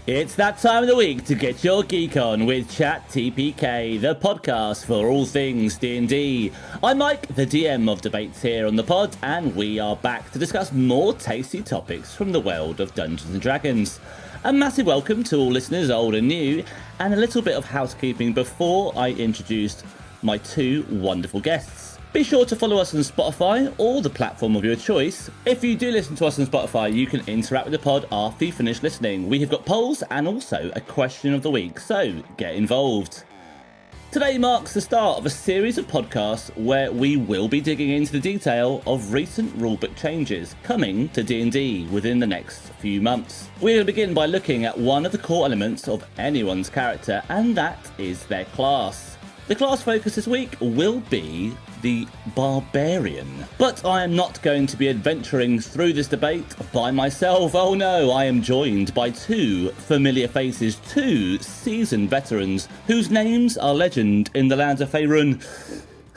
It's that time of the week to get your geek on with Chat TPK, the podcast for all things D&D. I'm Mike, the DM of debates here on the pod, and we are back to discuss more tasty topics from the world of Dungeons & Dragons. A massive welcome to all listeners, old and new, and a little bit of housekeeping before I introduce my two wonderful guests. Be sure to follow us on Spotify or the platform of your choice. If you do listen to us on Spotify, you can interact with the pod after you finish listening. We have got polls and also a question of the week, so get involved. Today marks the start of a series of podcasts where we will be digging into the detail of recent rulebook changes coming to D&D within the next few months. We'll begin by looking at one of the core elements of anyone's character, and that is their class. The class focus this week will be the Barbarian. But I am not going to be adventuring through this debate by myself. Oh no, I am joined by two familiar faces, two seasoned veterans whose names are legend in the lands of Faerun.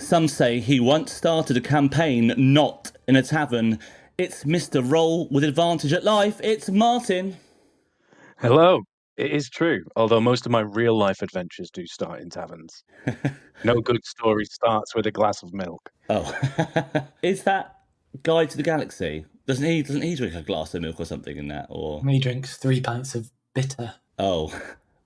Some say he once started a campaign not in a tavern. It's Mr. Roll with advantage at life. It's Martyn. Hello. It is true, although most of my real-life adventures do start in taverns. No good story starts with a glass of milk. Oh, is that Guide to the Galaxy? Doesn't he drink a glass of milk or something in that? Or he drinks 3 pints of bitter. Oh,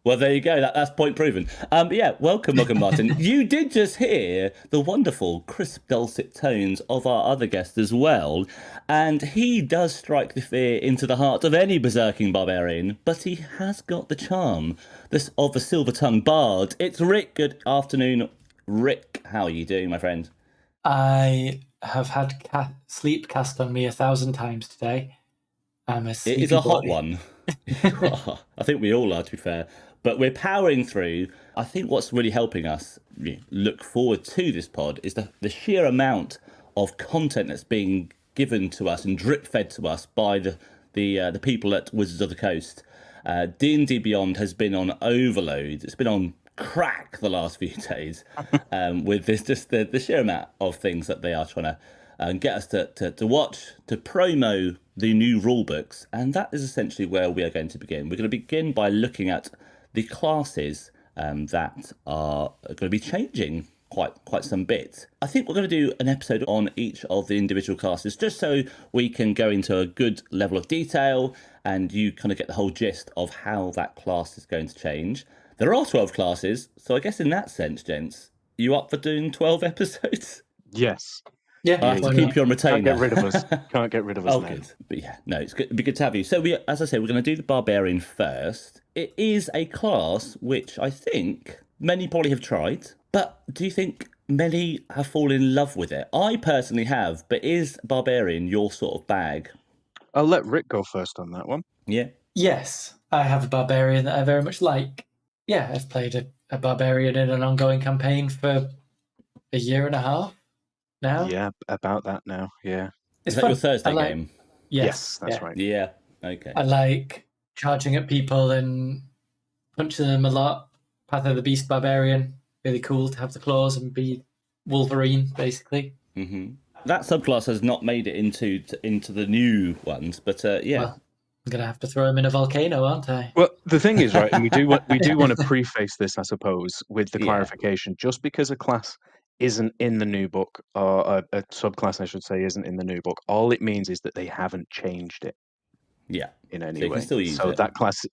well, there you go. That's point proven. But yeah, welcome, Martyn. You did just hear the wonderful, crisp, dulcet tones of our other guest as well, and he does strike the fear into the heart of any berserking barbarian, but he has got the charm of a silver-tongued bard. It's Rick. Good afternoon, Rick. How are you doing, my friend? I have had sleep cast on me 1,000 times today. I'm a sleepy It is a hot boy. one. I think we all are, to be fair. But we're powering through. I think what's really helping us look forward to this pod is the sheer amount of content that's being given to us and drip fed to us by the people at Wizards of the Coast. D&D Beyond has been on overload. It's been on crack the last few days with this just the sheer amount of things that they are trying to get us to watch, to promo the new rulebooks, and that is essentially where we are going to begin. We're going to begin by looking at the classes that are going to be changing quite some bit. I think we're going to do an episode on each of the individual classes, just so we can go into a good level of detail and you kind of get the whole gist of how that class is going to change. There are 12 classes, so I guess in that sense, gents, you up for doing 12 episodes? Yes. Yeah, I have to keep you on retainer. Can't get rid of us. Can't get rid of us Oh, now. good. But yeah, no, it'd be good to have you. So as I say, we're going to do the Barbarian first. It is a class which I think many probably have tried, but do you think many have fallen in love with it? I personally have, but is Barbarian your sort of bag? I'll let Rick go first on that one. Yeah. Yes, I have a Barbarian that I very much like. Yeah, I've played a Barbarian in an ongoing campaign for 1.5 years now. Yeah, about that now, yeah. Is It's that fun. your Thursday I like- game? Yes, that's right. Yeah. Okay. I like charging at people and punching them a lot. Path of the Beast Barbarian, really cool to have the claws and be Wolverine, basically. Mm-hmm. That subclass has not made it into the new ones, but yeah. Well, I'm going to have to throw him in a volcano, aren't I? Well, the thing is, right, and we do want to preface this, I suppose, with the clarification. Just because a class isn't in the new book, or a subclass, I should say, isn't in the new book, all it means is that they haven't changed it. Yeah. In any So you way. can still use so it. that class is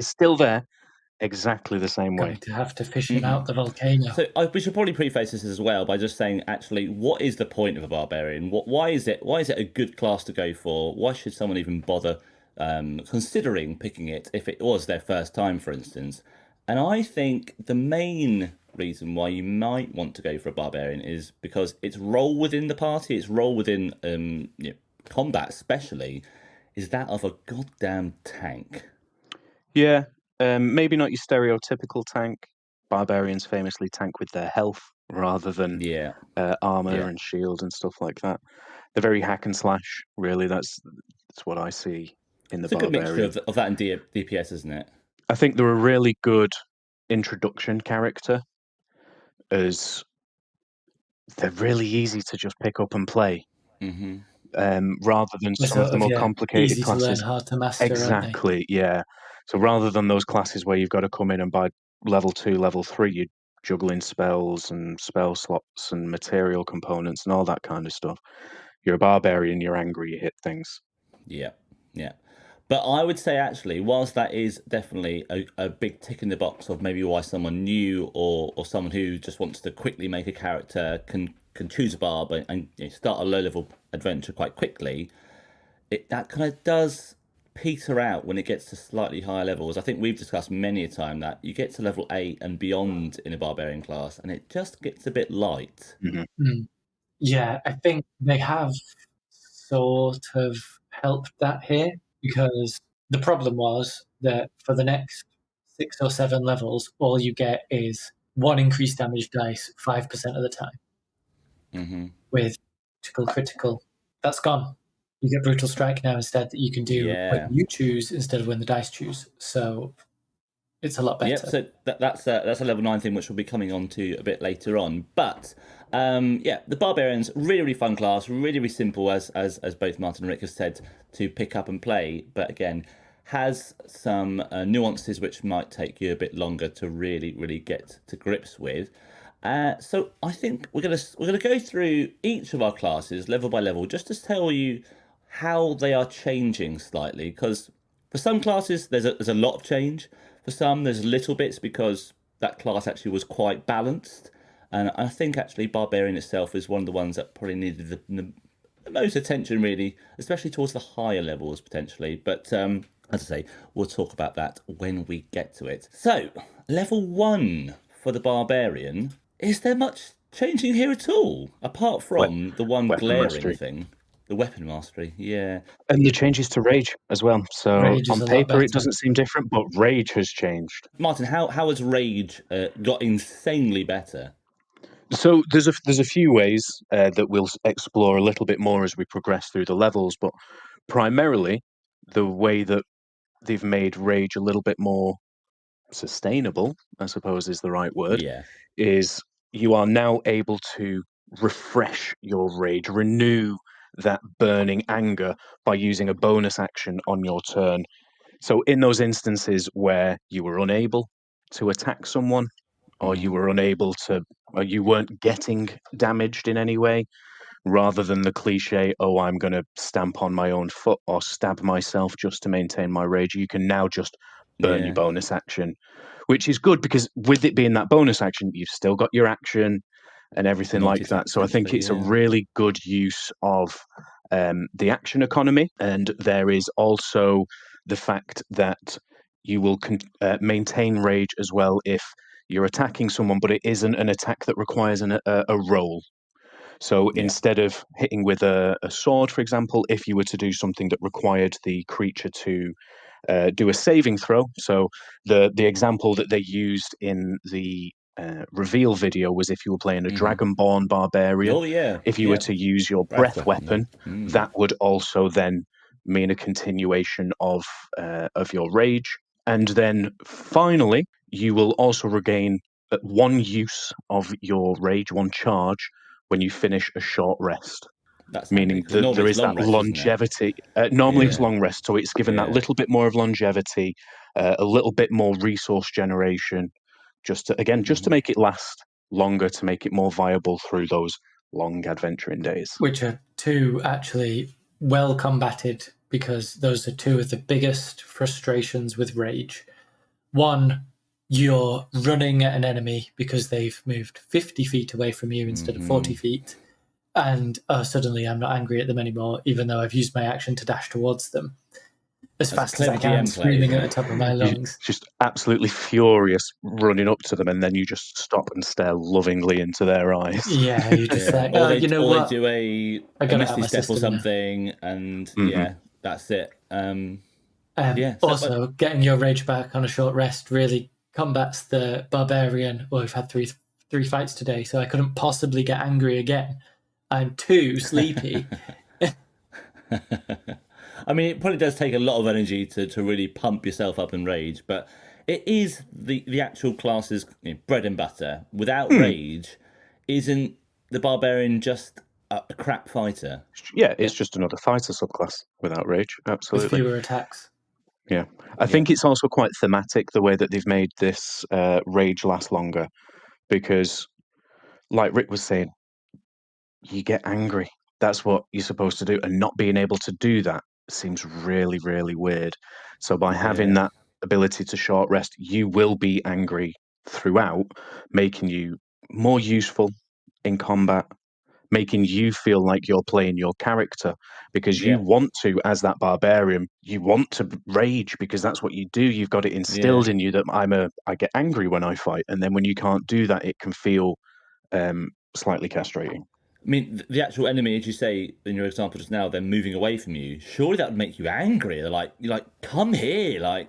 still there, exactly the same way. Going to have to fish him out the volcano. So we should probably preface this as well by just saying, actually, what is the point of a Barbarian? Why is it a good class to go for? Why should someone even bother considering picking it if it was their first time, for instance? And I think the main reason why you might want to go for a Barbarian is because its role within the party, its role within combat especially, is that of a goddamn tank. Yeah, maybe not your stereotypical tank. Barbarians famously tank with their health rather than armor and shield and stuff like that. They're very hack and slash, really. That's what I see in the Barbarian. It's a good mixture of that and DPS, isn't it? I think they're a really good introduction character, as they're really easy to just pick up and play. Mm-hmm. Rather than some of the more complicated easy classes. to learn how to master. Exactly, yeah. So rather than those classes where you've got to come in and by level 2, level 3, you're juggling spells and spell slots and material components and all that kind of stuff. You're a barbarian, you're angry, you hit things. Yeah. But I would say, actually, whilst that is definitely a big tick in the box of maybe why someone new or someone who just wants to quickly make a character can choose a barb and start a low-level adventure quite quickly, that kind of does peter out when it gets to slightly higher levels. I think we've discussed many a time that you get to level 8 and beyond in a barbarian class, and it just gets a bit light. Yeah, I think they have sort of helped that here, because the problem was that for the next 6 or 7 levels, all you get is 1 increased damage dice 5% of the time. With critical. That's gone. You get brutal strike now instead, that you can do when you choose instead of when the dice choose. So it's a lot better. Yep, so that's a level 9 thing, which we'll be coming on to a bit later on. But the Barbarian's really fun class, really simple, as both Martyn and Rick have said, to pick up and play. But again, has some nuances which might take you a bit longer to really get to grips with. So I think we're gonna go through each of our classes level by level, just to tell you how they are changing slightly. Because for some classes there's a lot of change. For some there's little bits because that class actually was quite balanced. And I think actually Barbarian itself is one of the ones that probably needed the most attention, really, especially towards the higher levels potentially. But as I say, we'll talk about that when we get to it. So level 1 for the Barbarian. Is there much changing here at all, apart from the one glaring thing? The weapon mastery, yeah. And the changes to rage as well. So on paper it doesn't seem different, but rage has changed. Martyn, how has rage got insanely better? So there's a few ways that we'll explore a little bit more as we progress through the levels, but primarily the way that they've made rage a little bit more sustainable, I suppose is the right word, is you are now able to refresh your rage, renew that burning anger by using a bonus action on your turn. So in those instances where you were unable to attack someone, or you were unable to, or you weren't getting damaged in any way, rather than the cliche, oh, I'm going to stamp on my own foot or stab myself just to maintain my rage, you can now just burn your bonus action, which is good because with it being that bonus action, you've still got your action and everything like that. So I think it's a really good use of the action economy. And there is also the fact that you will maintain rage as well if you're attacking someone, but it isn't an attack that requires a roll. So instead of hitting with a sword, for example, if you were to do something that required the creature to do a saving throw. So the example that they used in the reveal video was if you were playing a Dragonborn Barbarian. If you were to use your breath weapon, that would also then mean a continuation of your rage. And then finally, you will also regain one use of your rage, one charge, when you finish a short rest. That's meaning that there is that longevity. Normally it's long rest, so it's given that little bit more of longevity, a little bit more resource generation, just to make it last longer, to make it more viable through those long adventuring days. Which are two actually well combated, because those are two of the biggest frustrations with rage. One, you're running at an enemy because they've moved 50 feet away from you instead of 40 feet. And suddenly I'm not angry at them anymore, even though I've used my action to dash towards them as fast as I can, screaming at the top of my lungs. Just absolutely furious, running up to them, and then you just stop and stare lovingly into their eyes. Yeah, you just like, or you know what? They do a misty step or something, and that's it. Also, getting your rage back on a short rest really combats the Barbarian. Well, we've had three fights today, so I couldn't possibly get angry again. I'm too sleepy. I mean, it probably does take a lot of energy to really pump yourself up in rage, but it is the actual class's bread and butter. Without rage, isn't the Barbarian just a crap fighter? Yeah, it's just another fighter subclass without rage, absolutely. With fewer attacks. Yeah. I think it's also quite thematic, the way that they've made this rage last longer, because, like Rick was saying, you get angry. That's what you're supposed to do. And not being able to do that seems really, really weird. So by having that ability to short rest, you will be angry throughout, making you more useful in combat, making you feel like you're playing your character, because you want to, as that barbarian, you want to rage because that's what you do. You've got it instilled in you that I get angry when I fight, and then when you can't do that, it can feel slightly castrating. I mean, the actual enemy, as you say in your example just now, they're moving away from you. Surely that would make you angry. You're like, come here, like.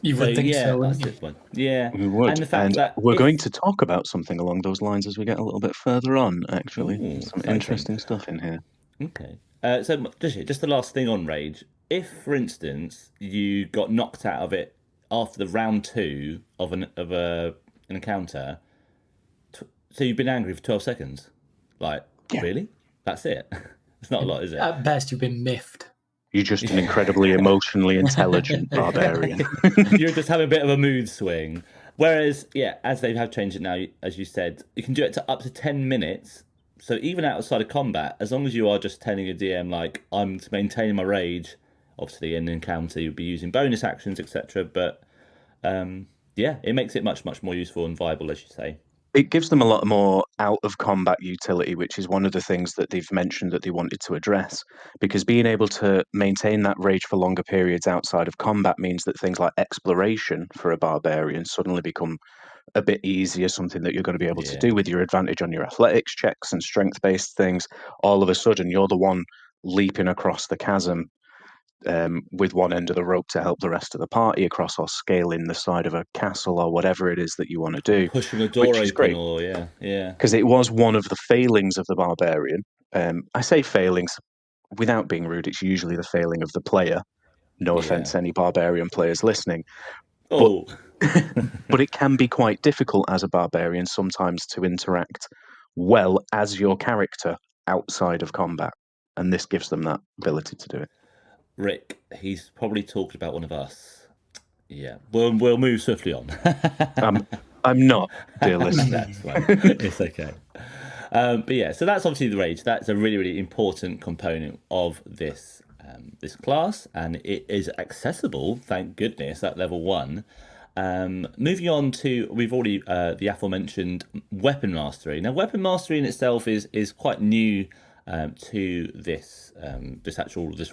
You would think so, wouldn't you? One. Yeah, we would. And the fact that we're going to talk about something along those lines as we get a little bit further on. Actually, some interesting stuff in here. Okay. So just the last thing on rage. If, for instance, you got knocked out of it after the round 2 of an encounter, so you've been angry for 12 seconds, like really? That's it? It's not a lot, is it? At best, you've been miffed. You're just an incredibly emotionally intelligent barbarian. You're just having a bit of a mood swing. Whereas, as they have changed it now, as you said, you can do it to up to 10 minutes. So even outside of combat, as long as you are just telling your DM, like, I'm maintaining my rage, obviously in an encounter you'll be using bonus actions, etc. But, it makes it much, much more useful and viable, as you say. It gives them a lot more out-of-combat utility, which is one of the things that they've mentioned that they wanted to address, because being able to maintain that rage for longer periods outside of combat means that things like exploration for a barbarian suddenly become a bit easier, something that you're going to be able to do with your advantage on your athletics checks and strength-based things. All of a sudden, you're the one leaping across the chasm with one end of the rope to help the rest of the party across, or scaling the side of a castle, or whatever it is that you want to do. Pushing a door which is open, great. or Because it was one of the failings of the barbarian. I say failings without being rude. It's usually the failing of the player. No offense, any barbarian players listening. Oh. But it can be quite difficult as a barbarian sometimes to interact well as your character outside of combat, and this gives them that ability to do it. Rick, he's probably talked about one of us. Yeah, we'll move swiftly on. I'm not, dear listener. That's fine. It's okay. But so that's obviously the rage. That's a really, really important component of this this class, and it is accessible, thank goodness, at level 1. Moving on to, we've already the aforementioned weapon mastery. Now, weapon mastery in itself is quite new to this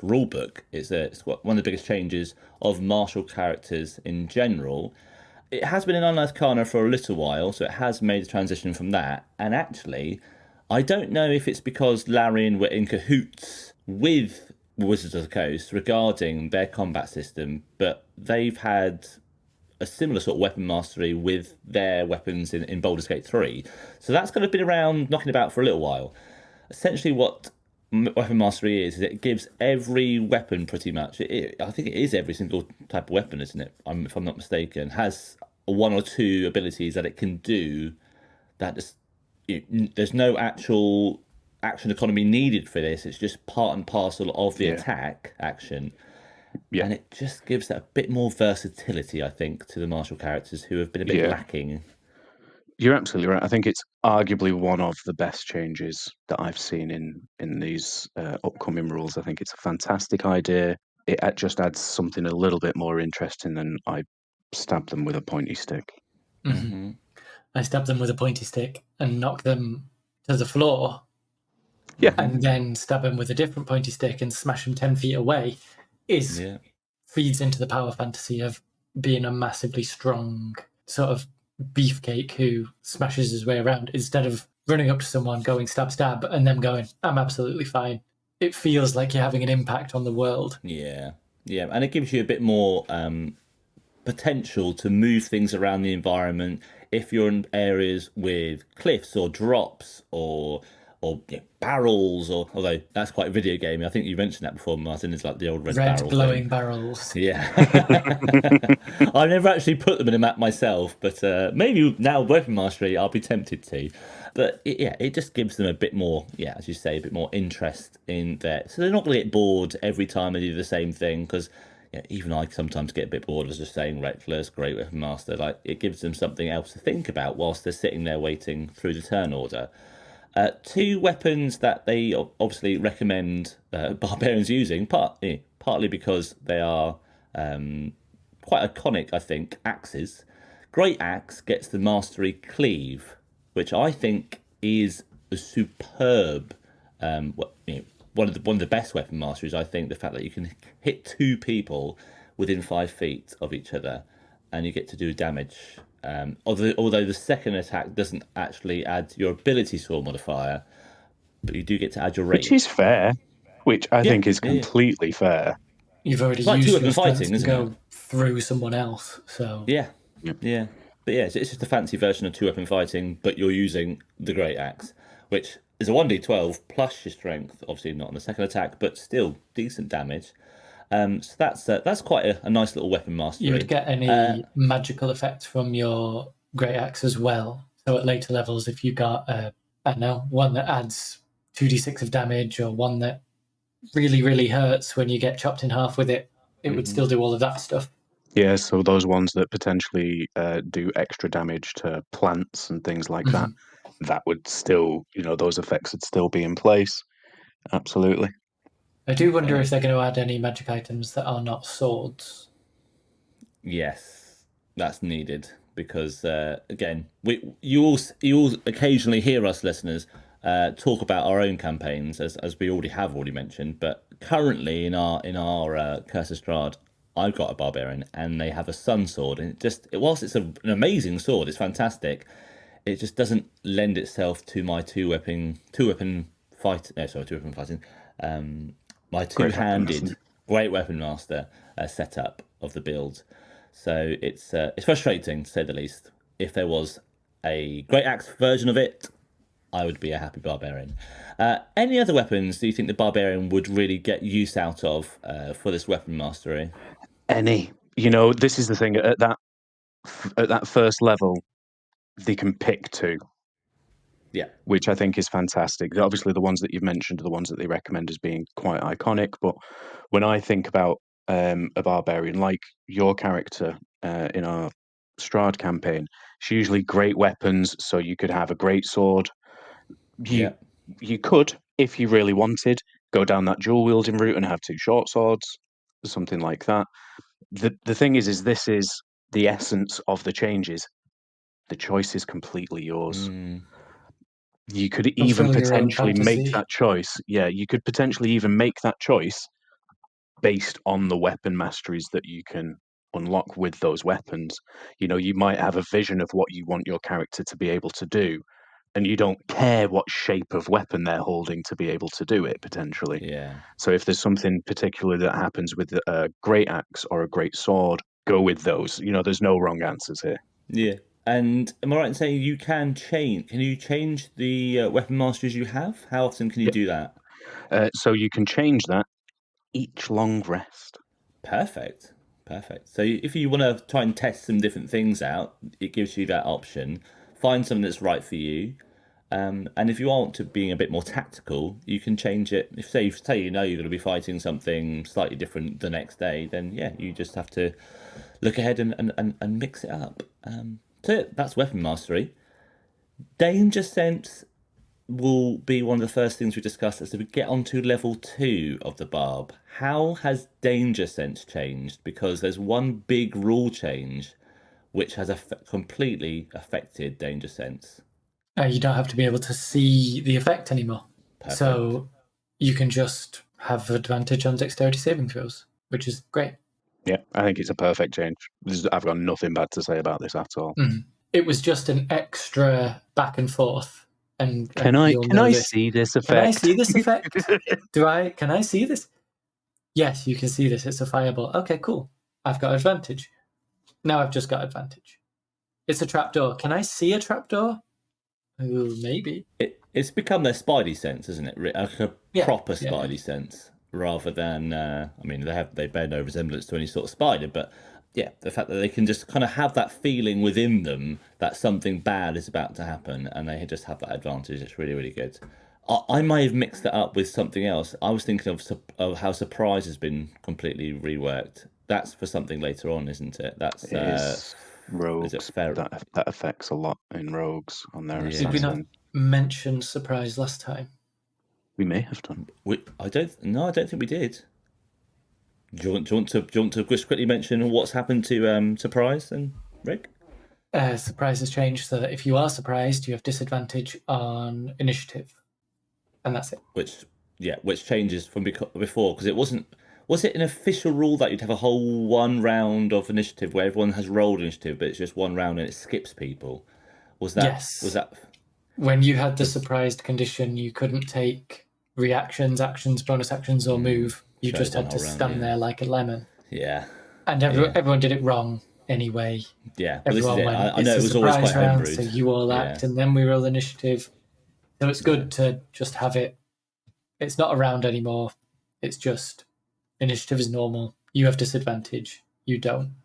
rule book. It's one of the biggest changes of martial characters in general. It has been in Unearthed Arcana for a little while, so it has made a transition from that. And actually, I don't know if it's because Larian were in cahoots with Wizards of the Coast regarding their combat system, but they've had a similar sort of weapon mastery with their weapons in Baldur's Gate 3. So that's kind of been around, knocking about for a little while. Essentially what weapon mastery is it gives every weapon pretty much, I think it is every single type of weapon, isn't it? If I'm not mistaken, has 1 or 2 abilities that it can do that just, there's no actual action economy needed for this. It's just part and parcel of the attack action. Yeah. And it just gives that a bit more versatility, I think, to the martial characters who have been a bit lacking. You're absolutely right. I think it's arguably one of the best changes that I've seen in these upcoming rules. I think it's a fantastic idea. It just adds something a little bit more interesting than I stab them with a pointy stick. Mm-hmm. I stab them with a pointy stick and knock them to the floor. Yeah. And then stab them with a different pointy stick and smash them 10 feet away feeds into the power fantasy of being a massively strong sort of beefcake who smashes his way around, instead of running up to someone, going stab, stab, and them going, I'm absolutely fine. It feels like you're having an impact on the world. Yeah, and it gives you a bit more potential to move things around the environment if you're in areas with cliffs or drops or barrels, or although that's quite video gamey. I think you mentioned that before, Martyn. It's like the old red barrel glowing thing. Barrels. Yeah. I've never actually put them in a map myself, but maybe now weapon mastery I'll be tempted to. But it just gives them a bit more, as you say, a bit more interest in there. So they're not going to get bored every time they do the same thing, because even I sometimes get a bit bored of just saying Reckless, Great Weapon Master. Like, it gives them something else to think about whilst they're sitting there waiting through the turn order. Two weapons that they obviously recommend Barbarians using, partly because they are quite iconic, I think, axes. Great Axe gets the Mastery Cleave, which I think is a superb, one of the best weapon masteries. I think the fact that you can hit two people within 5 feet of each other, and you get to do damage. Although the second attack doesn't actually add your ability score modifier, but you do get to add your rate. Which is fair, which I think is completely fair. You've already used your fighting to go through someone else, so... Yeah. But yeah, it's just a fancy version of two-weapon fighting, but you're using the Great Axe, which is a 1d12 plus your strength, obviously not on the second attack, but still decent damage. So that's quite a nice little weapon mastery. You would get any magical effects from your Great Axe as well. So at later levels, if you got, one that adds 2d6 of damage, or one that really, really hurts when you get chopped in half with it, it would still do all of that stuff. Yeah, so those ones that potentially do extra damage to plants and things like that would still, those effects would still be in place. Absolutely. I do wonder if they're going to add any magic items that are not swords. Yes, that's needed because again, you all occasionally hear us listeners talk about our own campaigns as we already mentioned. But currently in our Curse of Strahd, I've got a barbarian and they have a sun sword, and whilst it's an amazing sword, it's fantastic. It just doesn't lend itself to my two-weapon fighting. My two-handed Great Weapon Master setup of the build. So it's frustrating, to say the least. If there was a Great Axe version of it, I would be a happy Barbarian. Any other weapons do you think the Barbarian would really get use out of for this weapon mastery? Any. This is the thing. At that first level, they can pick two. Yeah. Which I think is fantastic. Obviously, the ones that you've mentioned are the ones that they recommend as being quite iconic. But when I think about a barbarian, like your character in our Strahd campaign, it's usually great weapons. So you could have a great sword. You could, if you really wanted, go down that dual wielding route and have two short swords, something like that. The thing is this is the essence of the changes. The choice is completely yours. You could even potentially make that choice. Yeah, you could potentially even make that choice based on the weapon masteries that you can unlock with those weapons. You might have a vision of what you want your character to be able to do, and you don't care what shape of weapon they're holding to be able to do it, potentially. Yeah. So if there's something particular that happens with a great axe or a great sword, go with those. There's no wrong answers here. Yeah. And am I right in saying you can change? Can you change the weapon masteries you have? How often can you do that? So you can change that each long rest. Perfect. So if you want to try and test some different things out, it gives you that option. Find something that's right for you. And if you want to being a bit more tactical, you can change it. If say you're going to be fighting something slightly different the next day, then you just have to look ahead and mix it up. So that's weapon mastery. Danger sense will be one of the first things we discuss as we get onto level 2 of the Barb. How has danger sense changed? Because there's one big rule change which has completely affected danger sense. You don't have to be able to see the effect anymore. Perfect. So you can just have advantage on dexterity saving throws, which is great. Yeah, I think it's a perfect change. I've got nothing bad to say about this at all. It was just an extra back and forth. And can I see this effect? Can I see this effect? Can I see this? Yes, you can see this. It's a fireball. Okay, cool. I've got advantage. Now I've just got advantage. It's a trapdoor. Can I see a trapdoor? Ooh, maybe. It's become their spidey sense, isn't it? Like a proper spidey sense, rather than they bear no resemblance to any sort of spider, but the fact that they can just kind of have that feeling within them that something bad is about to happen, and they just have that advantage. It's really, really good. I may have mixed that up with something else. I was thinking of how surprise has been completely reworked. that's for something later on, isn't it? That's rogues. Is it fair? That affects a lot in rogues on their Did we not mention surprise last time? We may have done. I don't think we did. Do you want to just quickly mention what's happened to surprise and Rick? Surprise has changed so that if you are surprised, you have disadvantage on initiative, and that's it. Which changes from before, because it wasn't. Was it an official rule that you'd have a whole one round of initiative where everyone has rolled initiative, but it's just one round and it skips people? Was that? Yes. Was that? When you had the surprised condition, you couldn't take reactions, actions, bonus actions, or move. You just had to stand there like a lemon. Yeah. And everyone did it wrong anyway. Yeah. Everyone went, I know it was always quite round, homebrewed. so you all act, and then we roll initiative. So it's good to just have it. It's not a round anymore. It's just initiative is normal. You have disadvantage. You don't.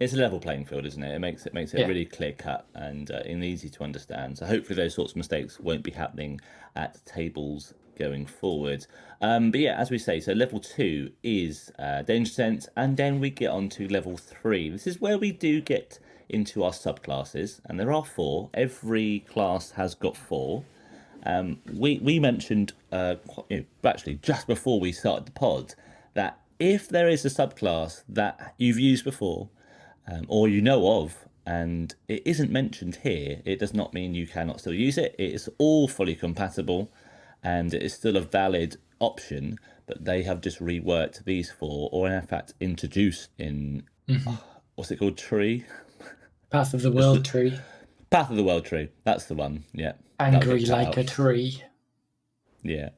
It's a level playing field, isn't it? It makes it really clear cut and easy to understand. So hopefully those sorts of mistakes won't be happening at tables going forward. But yeah, as we say, so level 2 is danger sense, and then we get on to level 3. This is where we do get into our subclasses, and there are 4. Every class has got 4. We mentioned actually just before we started the pod that if there is a subclass that you've used before or you know of and it isn't mentioned here, it does not mean you cannot still use it. It is all fully compatible and it is still a valid option, but they have just reworked these 4, or in fact introduced in what's it called, tree? Path of the World tree. Path of the World tree, that's the one. Yeah, angry like a tree. Yeah,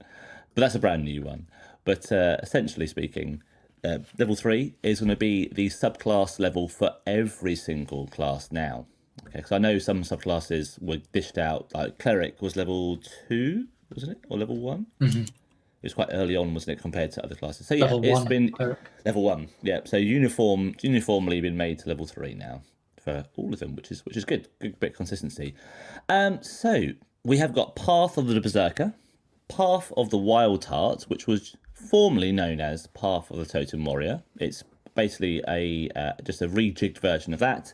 but that's a brand new one. But essentially speaking, level 3 is going to be the subclass level for every single class now. Okay, because I know some subclasses were dished out, like Cleric was level 2, wasn't it? Or level 1? Mm-hmm. It was quite early on, wasn't it, compared to other classes? So yeah, level it's 1, been Cleric. Level 1, yeah. So uniformly been made to level 3 now for all of them, which is good bit of consistency. So we have got Path of the Berserker, Path of the Wild Heart, which was formerly known as Path of the Totem Warrior. It's basically just a rejigged version of that.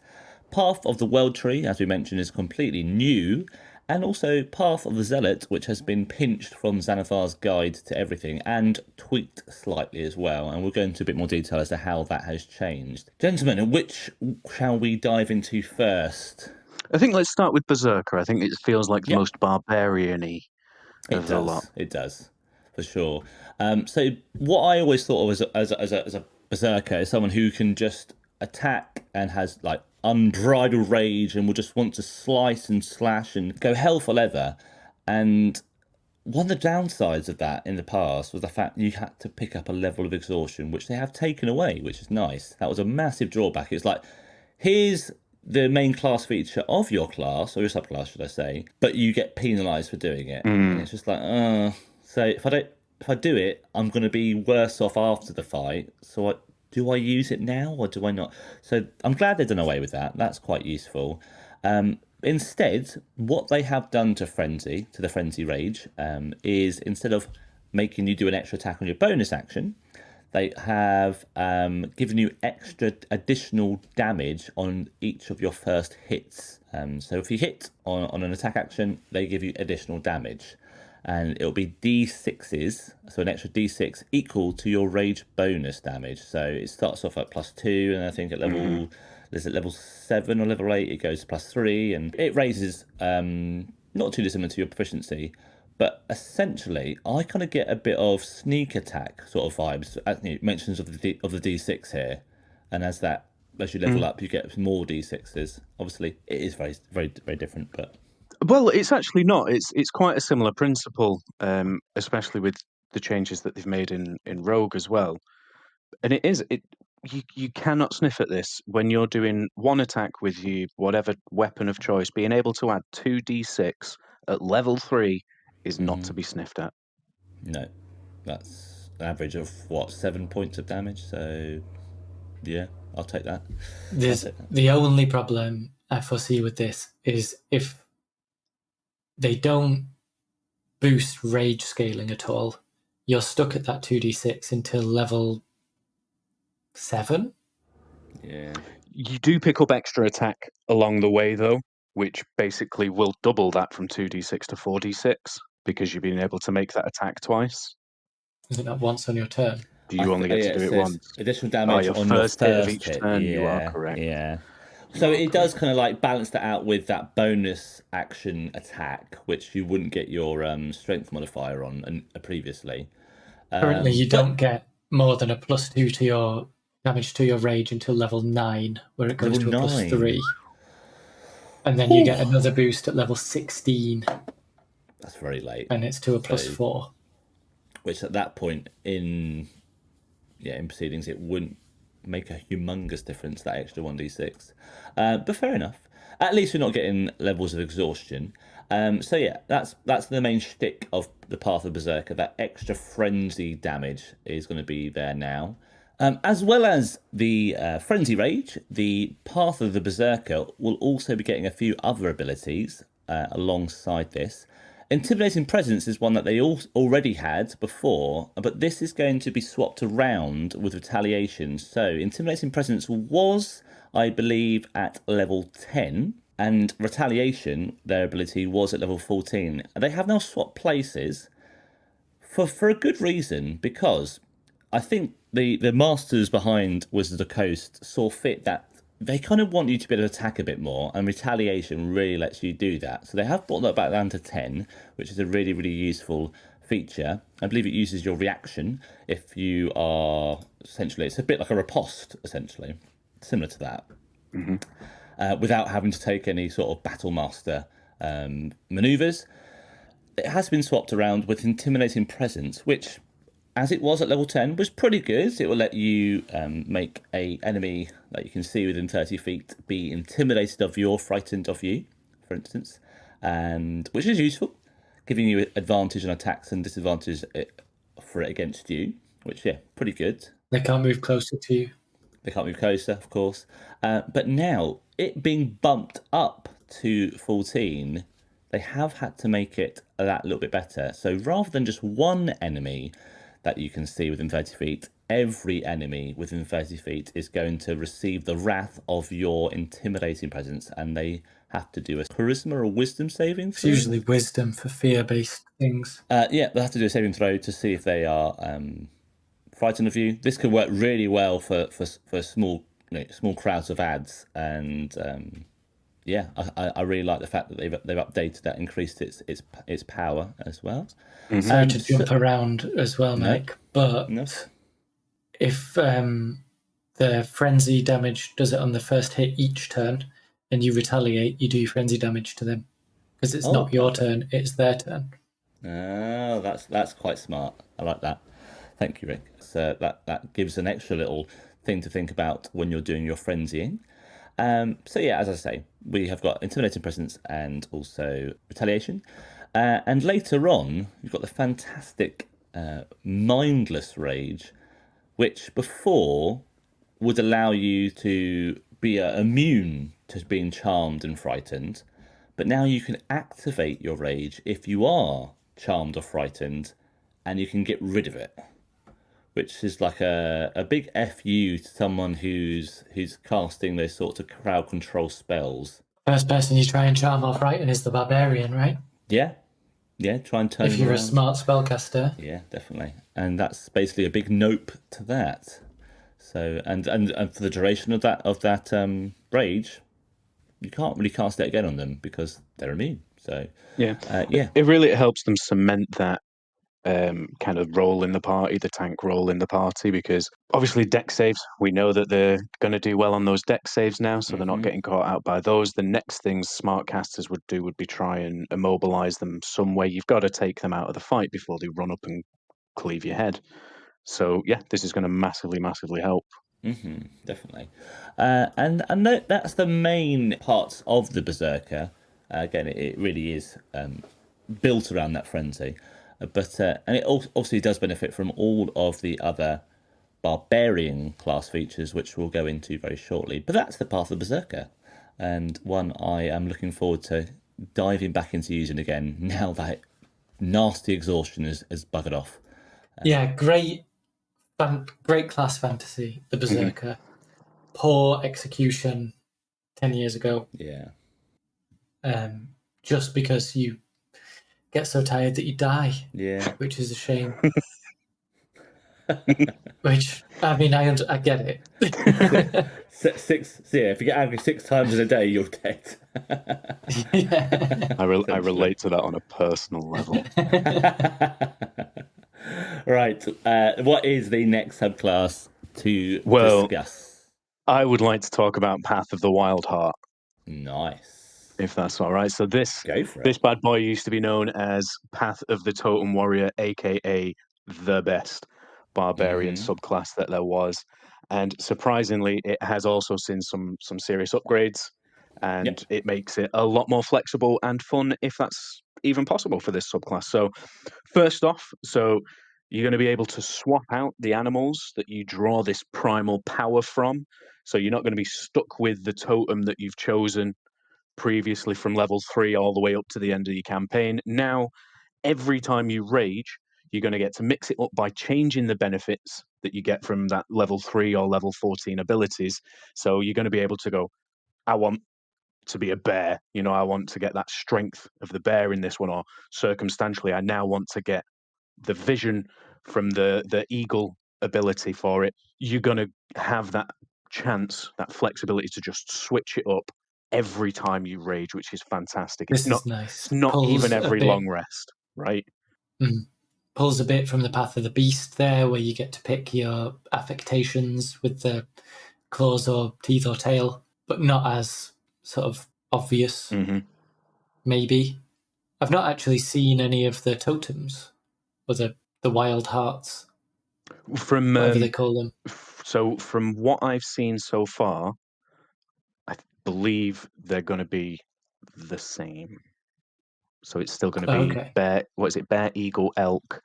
Path of the World Tree, as we mentioned, is completely new, and also Path of the Zealot, which has been pinched from Xanathar's Guide to Everything and tweaked slightly as well. And we'll go into a bit more detail as to how that has changed. Gentlemen, which shall we dive into first? I think let's start with Berserker. I think it feels like the most barbarian-y of the lot. It does, for sure. So what I always thought of as a Berserker is someone who can just attack and has like unbridled rage and will just want to slice and slash and go hell for leather. And one of the downsides of that in the past was the fact you had to pick up a level of exhaustion, which they have taken away, which is nice. That was a massive drawback. It's like, here's the main class feature of your class, or your subclass, should I say, but you get penalised for doing it. And it's just like, so if I do it, I'm going to be worse off after the fight. So do I use it now or do I not? So I'm glad they've done away with that. That's quite useful. Instead, what they have done to the Frenzy Rage, is instead of making you do an extra attack on your bonus action, they have given you extra additional damage on each of your first hits. So if you hit on an attack action, they give you additional damage. And it'll be D6s, so an extra D6 equal to your rage bonus damage. So it starts off at +2, and I think at level... Is it level 7 or level 8? It goes to +3, and it raises not too dissimilar to your proficiency. But essentially, I kind of get a bit of sneak attack sort of vibes. It mentions of the D6 here, and as you level up, you get more D6s. Obviously, it is very, very, very different, but. Well, it's actually not. It's quite a similar principle, especially with the changes that they've made in Rogue as well. And you cannot sniff at this when you're doing one attack with you, whatever weapon of choice. Being able to add 2d6 at level 3 is not to be sniffed at. No, that's an average of 7 points of damage. So yeah, I'll take that. The only problem I foresee with this is if they don't boost rage scaling at all, you're stuck at that 2d6 until level 7. Yeah. You do pick up extra attack along the way, though, which basically will double that from 2d6 to 4d6 because you've been able to make that attack twice. Is it not once on your turn? Do you only get to do it once? Additional damage your on first your hit first of each hit. turn. Yeah, you are correct. Yeah. So it does kind of like balance that out with that bonus action attack, which you wouldn't get your strength modifier on previously. Currently, you don't get more than a +2 to your damage to your rage until level 9, where it goes to a +3. And then you get another boost at level 16. That's very late. And it's to a +4. Which at that point in proceedings, it wouldn't make a humongous difference, that extra 1d6. But fair enough. At least you're not getting levels of exhaustion. So yeah, that's the main shtick of the Path of Berserker. That extra frenzy damage is going to be there now. As well as the Frenzy Rage, the Path of the Berserker will also be getting a few other abilities alongside this. Intimidating Presence is one that they already had before, but this is going to be swapped around with Retaliation. So Intimidating Presence was, I believe, at level 10, and Retaliation, their ability, was at level 14. They have now swapped places for a good reason, because I think the masters behind Wizards of the Coast saw fit that they kind of want you to be able to attack a bit more, and Retaliation really lets you do that. So they have brought that back down to 10, which is a really, really useful feature. I believe it uses your reaction if you are, essentially, it's a bit like a riposte, essentially, similar to that, without having to take any sort of Battle Master maneuvers. It has been swapped around with Intimidating Presence, which, as it was at level 10, was pretty good. It will let you make a enemy that you can see within 30 feet be intimidated of you or frightened of you, for instance, and which is useful, giving you advantage on attacks and disadvantage for it against you, which, yeah, pretty good. They can't move closer to you. They can't move closer, of course. But now, it being bumped up to 14, they have had to make it that little bit better. So rather than just one enemy that you can see within 30 feet, every enemy within 30 feet is going to receive the wrath of your Intimidating Presence, and they have to do a charisma or wisdom saving throw. It's usually wisdom for fear-based things. Yeah, they have to do a saving throw to see if they are frightened of you. This could work really well for small crowds of ads, and yeah, I really like the fact that they've updated that, increased its power as well. Sorry to jump around as well, Mike, but if the frenzy damage does it on the first hit each turn, and you retaliate, you do frenzy damage to them, because it's not your turn, it's their turn. Oh, that's quite smart. I like that. Thank you, Rick. So that gives an extra little thing to think about when you're doing your frenzying. So yeah, as I say, we have got Intimidating Presence and also Retaliation. And later on, you've got the fantastic Mindless Rage, which before would allow you to be immune to being charmed and frightened. But now you can activate your rage if you are charmed or frightened, and you can get rid of it, which is like a big FU to someone who's casting those sorts of crowd control spells. First person you try and charm or frighten is the Barbarian, right? Yeah, try and turn if you're around. A smart spellcaster. Yeah, definitely. And that's basically a big nope to that. So and for the duration of that rage, you can't really cast it again on them because they're immune. So yeah, it really helps them cement that kind of role in the party, the tank role in the party, because obviously deck saves, we know that they're going to do well on those deck saves now, so they're not getting caught out by those. The next things smart casters would do would be try and immobilize them some way. You've got to take them out of the fight before they run up and cleave your head. So yeah, this is going to massively help. Definitely. And that's the main parts of the Berserker. Again, it really is built around that frenzy. But and it obviously does benefit from all of the other Barbarian class features, which we'll go into very shortly. But that's the Path of Berserker, and one I am looking forward to diving back into using again now that nasty exhaustion has buggered off. Yeah, great Great class fantasy, the Berserker. Poor execution 10 years ago. Yeah. Just because you get so tired that you die. Yeah. Which is a shame. Which, I mean, I get it. Six. So yeah, if you get angry 6 times in a day, you're dead. Yeah. I relate to that on a personal level. Right. What is the next subclass to discuss? I would like to talk about Path of the Wild Heart. Nice. If that's all right. So this bad boy used to be known as Path of the Totem Warrior, aka the best Barbarian subclass that there was. And surprisingly, it has also seen some serious upgrades, and it makes it a lot more flexible and fun, if that's even possible for this subclass. So first off, you're going to be able to swap out the animals that you draw this primal power from. So you're not going to be stuck with the totem that you've chosen previously from level 3 all the way up to the end of your campaign. Now, every time you rage, you're going to get to mix it up by changing the benefits that you get from that level 3 or level 14 abilities. So you're going to be able to go, I want to be a bear. I want to get that strength of the bear in this one, or circumstantially, I now want to get the vision from the eagle ability for it. You're going to have that chance, that flexibility to just switch it up every time you rage, which is fantastic. This is nice. It's not even every long rest, right? Pulls a bit from the Path of the Beast there, where you get to pick your affectations with the claws or teeth or tail, but not as sort of obvious, maybe. I've not actually seen any of the totems, or the wild hearts, from whatever they call them. So from what I've seen so far, I believe they're going to be the same. So it's still going to be bear. What is it? Bear, eagle, elk,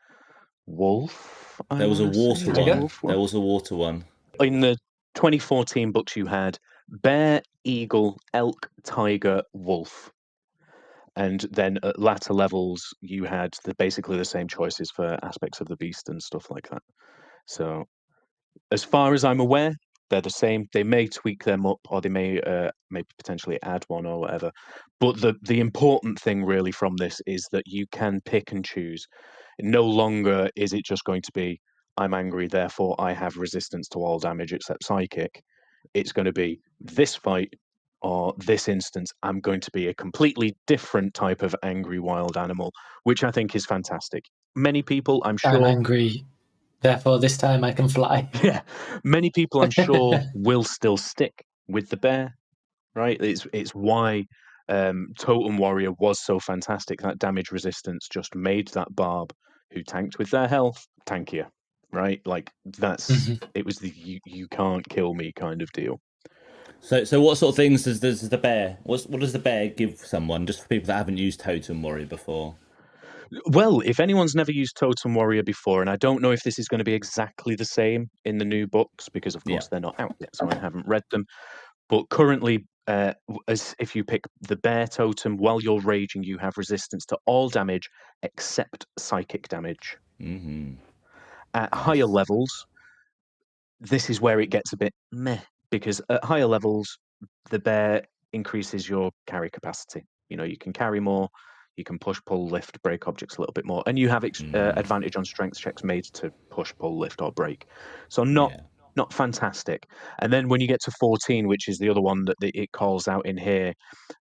wolf. There was a water one. There was a water one. In the 2014 books, you had bear, eagle, elk, tiger, wolf. And then at latter levels, you had basically the same choices for aspects of the beast and stuff like that. So as far as I'm aware, they're the same. They may tweak them up, or they may potentially add one or whatever. But the important thing really from this is that you can pick and choose. No longer is it just going to be, I'm angry, therefore I have resistance to all damage except psychic. It's going to be this fight, or this instance, I'm going to be a completely different type of angry wild animal, which I think is fantastic. Many people, I'm sure... I'm angry, therefore this time I can fly. Yeah, many people, I'm sure, will still stick with the bear, right? It's why Totem Warrior was so fantastic. That damage resistance just made that barb who tanked with their health tankier, right? Like it was the you can't kill me kind of deal. So what sort of things does the bear? What does the bear give someone? Just for people that haven't used Totem Warrior before. Well, if anyone's never used Totem Warrior before, and I don't know if this is going to be exactly the same in the new books, because of course they're not out yet, so I haven't read them. But currently, as if you pick the bear totem, while you're raging, you have resistance to all damage except psychic damage. At higher levels, this is where it gets a bit meh, because at higher levels, the bear increases your carry capacity. You can carry more, you can push, pull, lift, break objects a little bit more, and you have advantage on strength checks made to push, pull, lift, or break. So not fantastic. And then when you get to 14, which is the other one that it calls out in here,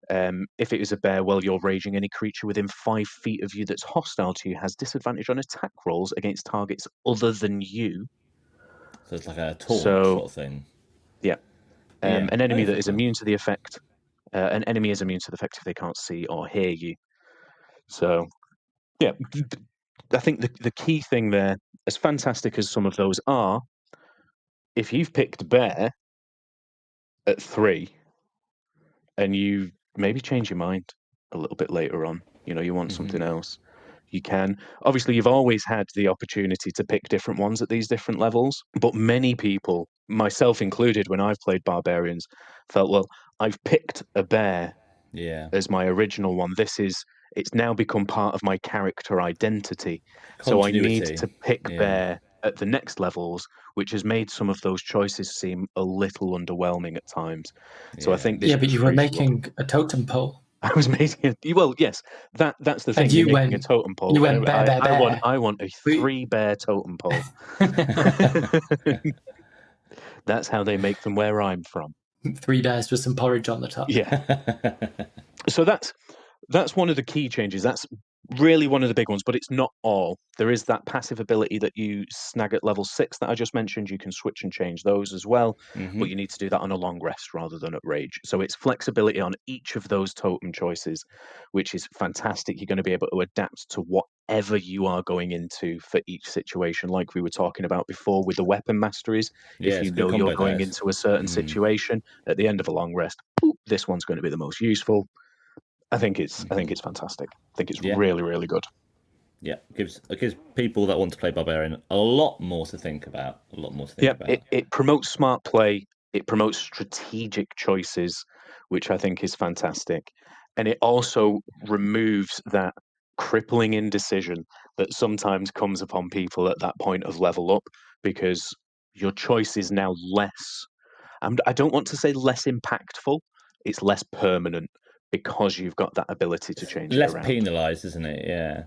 if it is a bear while you're raging, any creature within 5 feet of you that's hostile to you has disadvantage on attack rolls against targets other than you. So it's like a taunt sort of thing. Yeah. An enemy that is immune to the effect. An enemy is immune to the effect if they can't see or hear you. So, yeah, I think the key thing there, as fantastic as some of those are, if you've picked bear at 3 and you maybe change your mind a little bit later on, you want something else, you can. Obviously, you've always had the opportunity to pick different ones at these different levels, but many people, myself included, when I've played Barbarians, felt, well, I've picked a bear as my original one. It's now become part of my character identity. So I need to pick bear at the next levels, which has made some of those choices seem a little underwhelming at times. So I think this but you were making a totem pole. I was making well, yes, that's the thing. And You're making a totem pole. You went bear, bear, bear. I want a 3-bear totem pole. That's how they make them where I'm from. 3 bears with some porridge on the top. Yeah. So that's one of the key changes. That's really one of the big ones, but it's not all. There is that passive ability that you snag at level 6 that I just mentioned. You can switch and change those as well, but you need to do that on a long rest rather than at rage. So it's flexibility on each of those totem choices, which is fantastic. You're going to be able to adapt to whatever you are going into for each situation, like we were talking about before with the weapon masteries. If you know you're going into a certain situation at the end of a long rest, this one's going to be the most useful. I think it's fantastic. I think it's really, really good. Yeah, it gives people that want to play Barbarian a lot more to think about. It promotes smart play. It promotes strategic choices, which I think is fantastic. And it also removes that crippling indecision that sometimes comes upon people at that point of level up, because your choice is now less. I don't want to say less impactful. It's less permanent, because you've got that ability to change it around. Less penalised, isn't it? Yeah.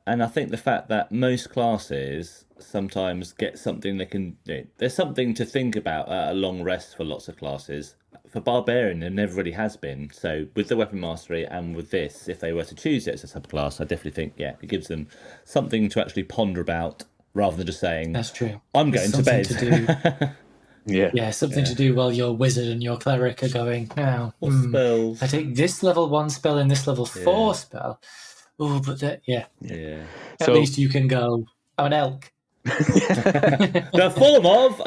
And I think the fact that most classes sometimes get something they can... there's something to think about at a long rest for lots of classes. For Barbarian, there never really has been. So with the Weapon Mastery and with this, if they were to choose it as a subclass, I definitely think, it gives them something to actually ponder about rather than just saying... That's true. I'm going to bed. To do. Something to do while your wizard and your cleric are going, now, what spells? I take this level 1 spell and this level 4 spell. Oh, but that, At least you can go, I'm an elk. The form of...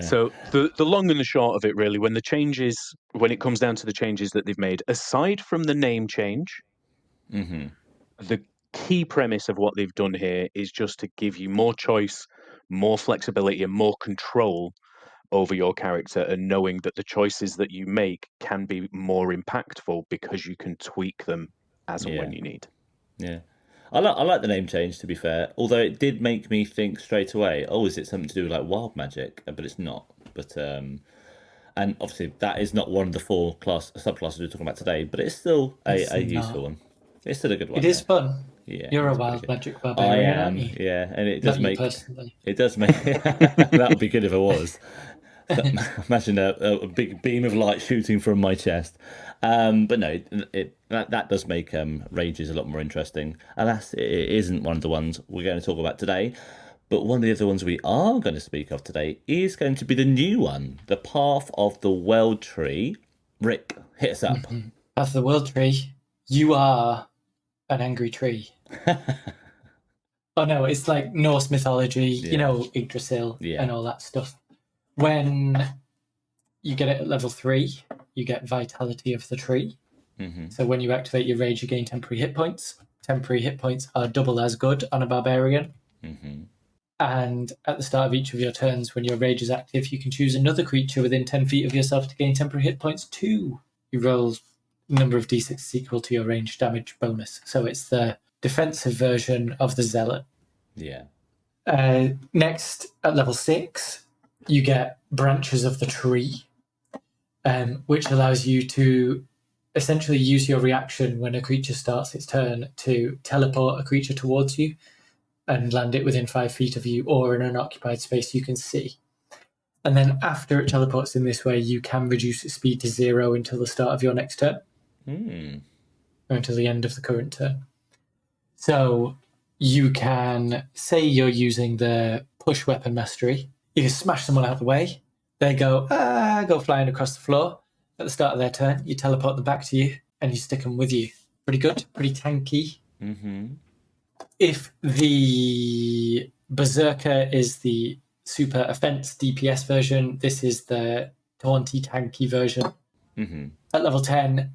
So the long and the short of it, really, when it comes down to the changes that they've made, aside from the name change, the key premise of what they've done here is just to give you more choice, more flexibility, and more control over your character, and knowing that the choices that you make can be more impactful because you can tweak them as and when you need. Yeah. I like the name change, to be fair, although it did make me think straight away, is it something to do with like wild magic? But it's not. But and obviously that is not one of the 4 subclasses we're talking about today, but it's still a useful one. It's still a good one. It is fun. Yeah, you're a wild magic barbarian, aren't you? Yeah, and it does Not make personally. It does make that would be good if it was. Imagine a big beam of light shooting from my chest. But no, that does make rages a lot more interesting. Alas, it isn't one of the ones we're going to talk about today. But one of the other ones we are going to speak of today is going to be the new one, the Path of the World Tree. Rick, hit us up. Path of the World Tree. You are an angry tree. Oh no, it's like Norse mythology, Yggdrasil and all that stuff. When you get it at level 3, you get Vitality of the Tree. So when you activate your rage, you gain temporary hit points. Temporary hit points are double as good on a barbarian. And at the start of each of your turns, when your rage is active, you can choose another creature within 10 feet of yourself to gain temporary hit points too. You roll number of d6 equal to your range damage bonus. So it's the defensive version of the Zealot. Yeah. Next, at level 6, you get Branches of the Tree, which allows you to essentially use your reaction when a creature starts its turn to teleport a creature towards you and land it within 5 feet of you or in an occupied space you can see. And then after it teleports in this way, you can reduce its speed to 0 until the start of your next turn. Or until the end of the current turn. So you can say you're using the push weapon mastery. You can smash someone out of the way. They go flying across the floor. At the start of their turn, you teleport them back to you and you stick them with you. Pretty good, pretty tanky. If the Berserker is the super offense DPS version, this is the taunty tanky version. At level 10,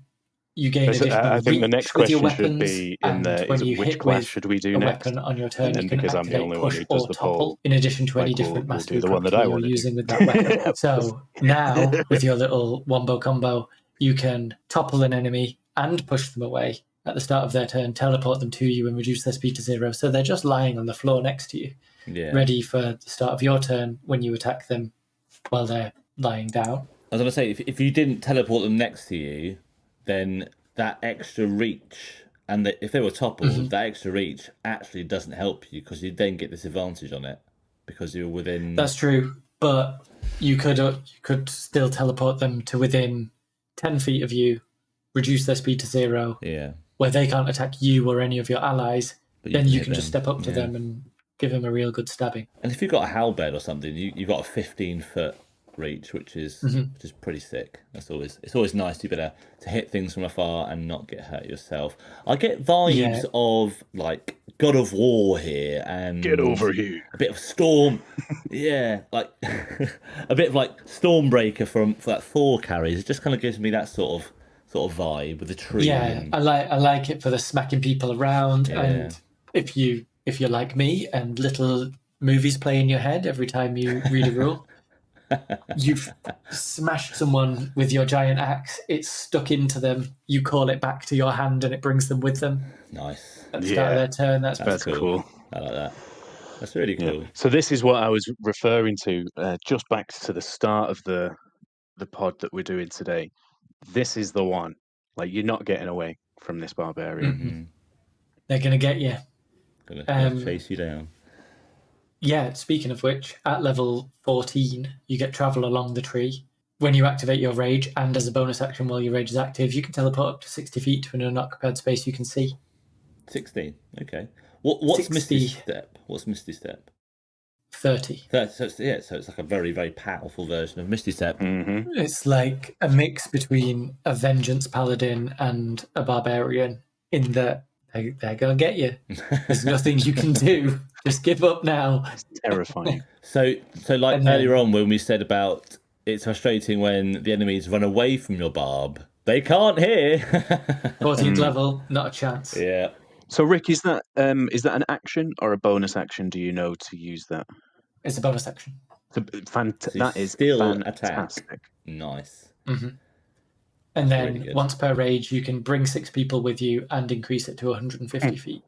you gain additional I think the next question should be in there is which class should we do next? Weapon on your turn, and then because I'm the only one who does the poll, in addition to any different mastery the one that I want using with that weapon. So now, with your little wombo combo, you can topple an enemy and push them away at the start of their turn, teleport them to you and reduce their speed to 0. So they're just lying on the floor next to you, ready for the start of your turn when you attack them while they're lying down. I was going to say, if you didn't teleport them next to you, then that extra reach, and if they were toppled, that extra reach actually doesn't help you because you then get disadvantage on it because you're within... That's true, but you could still teleport them to within 10 feet of you, reduce their speed to 0, where they can't attack you or any of your allies. Then you can just step up to them and give them a real good stabbing. And if you've got a halberd or something, you've got a 15-foot reach, which is pretty sick. It's always nice to be able to hit things from afar and not get hurt yourself. I get vibes of like God of War here, and get over here. A bit of Storm, like a bit of like Stormbreaker for that Thor carries. It just kind of gives me that sort of vibe with the tree. I like it for the smacking people around, and if you're like me and little movies play in your head every time you read a rule. You've smashed someone with your giant axe, it's stuck into them, you call it back to your hand and it brings them with them. Nice. At the start of their turn. That's cool. I like that. That's really cool. Yeah. So this is what I was referring to, just back to the start of the pod that we're doing today. This is the one. Like, you're not getting away from this barbarian. They're going to get you. Going to chase you down. Yeah, speaking of which, at level 14, you get travel along the tree. When you activate your rage, and as a bonus action while your rage is active, you can teleport up to 60 feet to an unoccupied space you can see. 16, okay. What's 60. Misty Step? What's Misty Step? 30. So it's like a very, very powerful version of Misty Step. It's like a mix between a Vengeance Paladin and a Barbarian, in that they're going to get you. There's nothing you can do. Just give up now. It's terrifying. So like earlier on when we said about it's frustrating when the enemies run away from your barb, they can't hear. 14th level, not a chance. Yeah. So Rick, is that an action or a bonus action? Do you know to use that? It's a bonus action. So that is still fantastic. Attack. Nice. And then really once per rage, you can bring 6 people with you and increase it to 150 feet.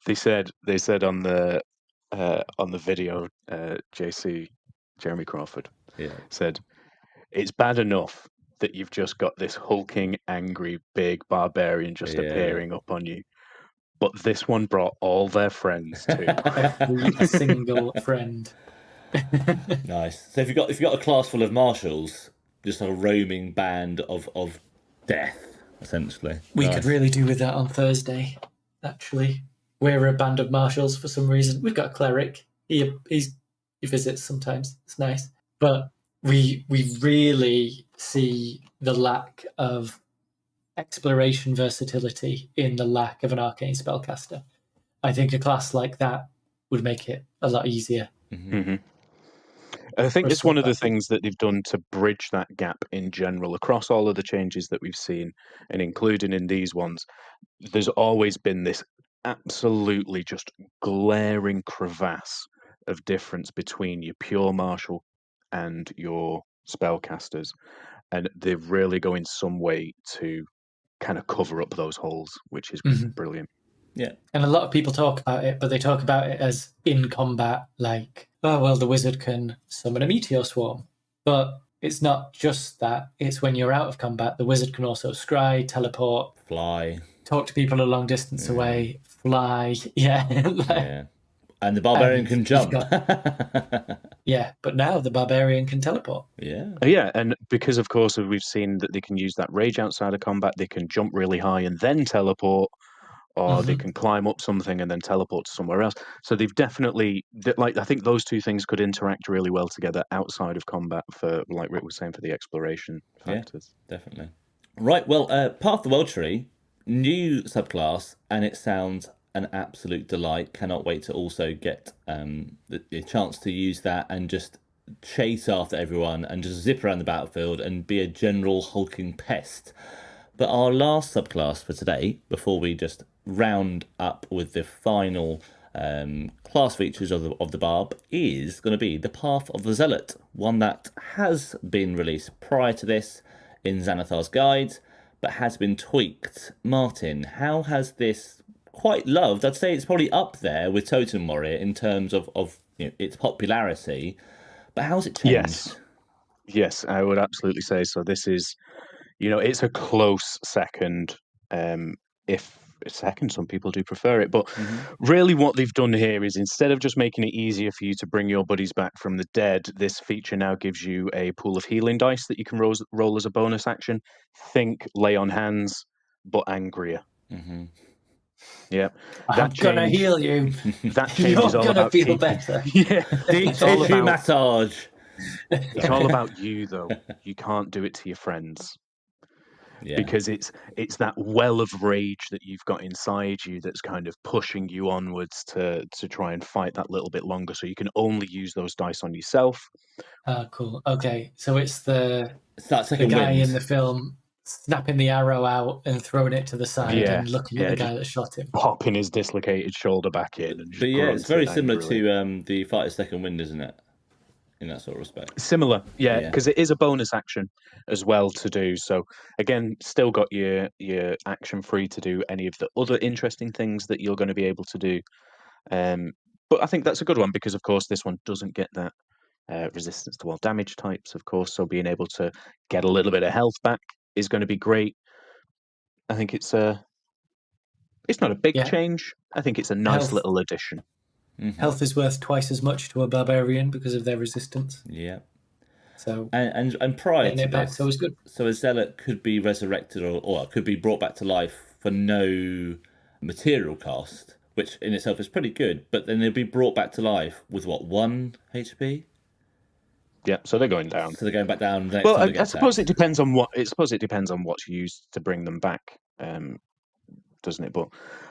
They said on the video, JC Jeremy Crawford said, it's bad enough that you've just got this hulking, angry, big barbarian just appearing up on you, but this one brought all their friends too. Every single friend. Nice. So if you've got a class full of marshals, just a roaming band of death, essentially. We could really do with that on Thursday, actually. We're a band of marshals for some reason. We've got a cleric. He visits sometimes. It's nice. But we really see the lack of exploration versatility in the lack of an arcane spellcaster. I think a class like that would make it a lot easier. I think it's one of the things that they've done to bridge that gap in general across all of the changes that we've seen, and including in these ones. There's always been this absolutely just glaring crevasse of difference between your pure martial and your spellcasters, and they're really going some way to kind of cover up those holes, which is brilliant. Yeah. And a lot of people talk about it, but they talk about it as in combat, like, oh, well, the wizard can summon a meteor swarm. But it's not just that. It's when you're out of combat, the wizard can also scry, teleport, fly, talk to people a long distance away, fly. Yeah. And the barbarian can jump. Yeah, but now the barbarian can teleport. Yeah, and because, of course, we've seen that they can use that rage outside of combat, they can jump really high and then teleport, or they can climb up something and then teleport to somewhere else. So they've definitely, I think those two things could interact really well together outside of combat for, like Rick was saying, for the exploration factors. Yeah, definitely. Right, well, Path the World Tree, new subclass, and it sounds an absolute delight. Cannot wait to also get the chance to use that and just chase after everyone and just zip around the battlefield and be a general hulking pest. But our last subclass for today, before we just round up with the final class features of the Barb, is going to be the Path of the Zealot, one that has been released prior to this in Xanathar's Guide, but has been tweaked. Martyn, how has this quite loved? I'd say it's probably up there with Totem Warrior in terms of its popularity, but how's it changed? Yes, I would absolutely say so. This is, it's a close second. If a second, some people do prefer it, but really what they've done here is instead of just making it easier for you to bring your buddies back from the dead, this feature now gives you a pool of healing dice that you can roll as a bonus action. Think Lay on Hands, but angrier. Yeah, I'm gonna heal you. That change is all about feel better. Yeah, deep tissue massage. It's all about you, though. You can't do it to your friends. Yeah. Because it's that well of rage that you've got inside you that's kind of pushing you onwards to try and fight that little bit longer. So you can only use those dice on yourself. Cool. Okay, so it's the guy in the film snapping the arrow out and throwing it to the side and looking at the guy that shot him. Popping his dislocated shoulder back in. And but yeah, it's very similar to the Fighter's Second Wind, isn't it? In that sort of respect. Similar, because it is a bonus action as well to do. So again, still got your action free to do any of the other interesting things that you're going to be able to do. But I think that's a good one because, of course, this one doesn't get that resistance to all damage types, of course. So being able to get a little bit of health back is going to be great. I think it's not a big change. I think it's a nice little addition. Health is worth twice as much to a barbarian because of their resistance. Yeah. So and prior to this, so it's good. So a zealot could be resurrected or could be brought back to life for no material cost, which in itself is pretty good. But then they'll be brought back to life with 1 HP. Yeah, so they're going down. So they're going back down. Well, I suppose it depends on what's used to bring them back, doesn't it? But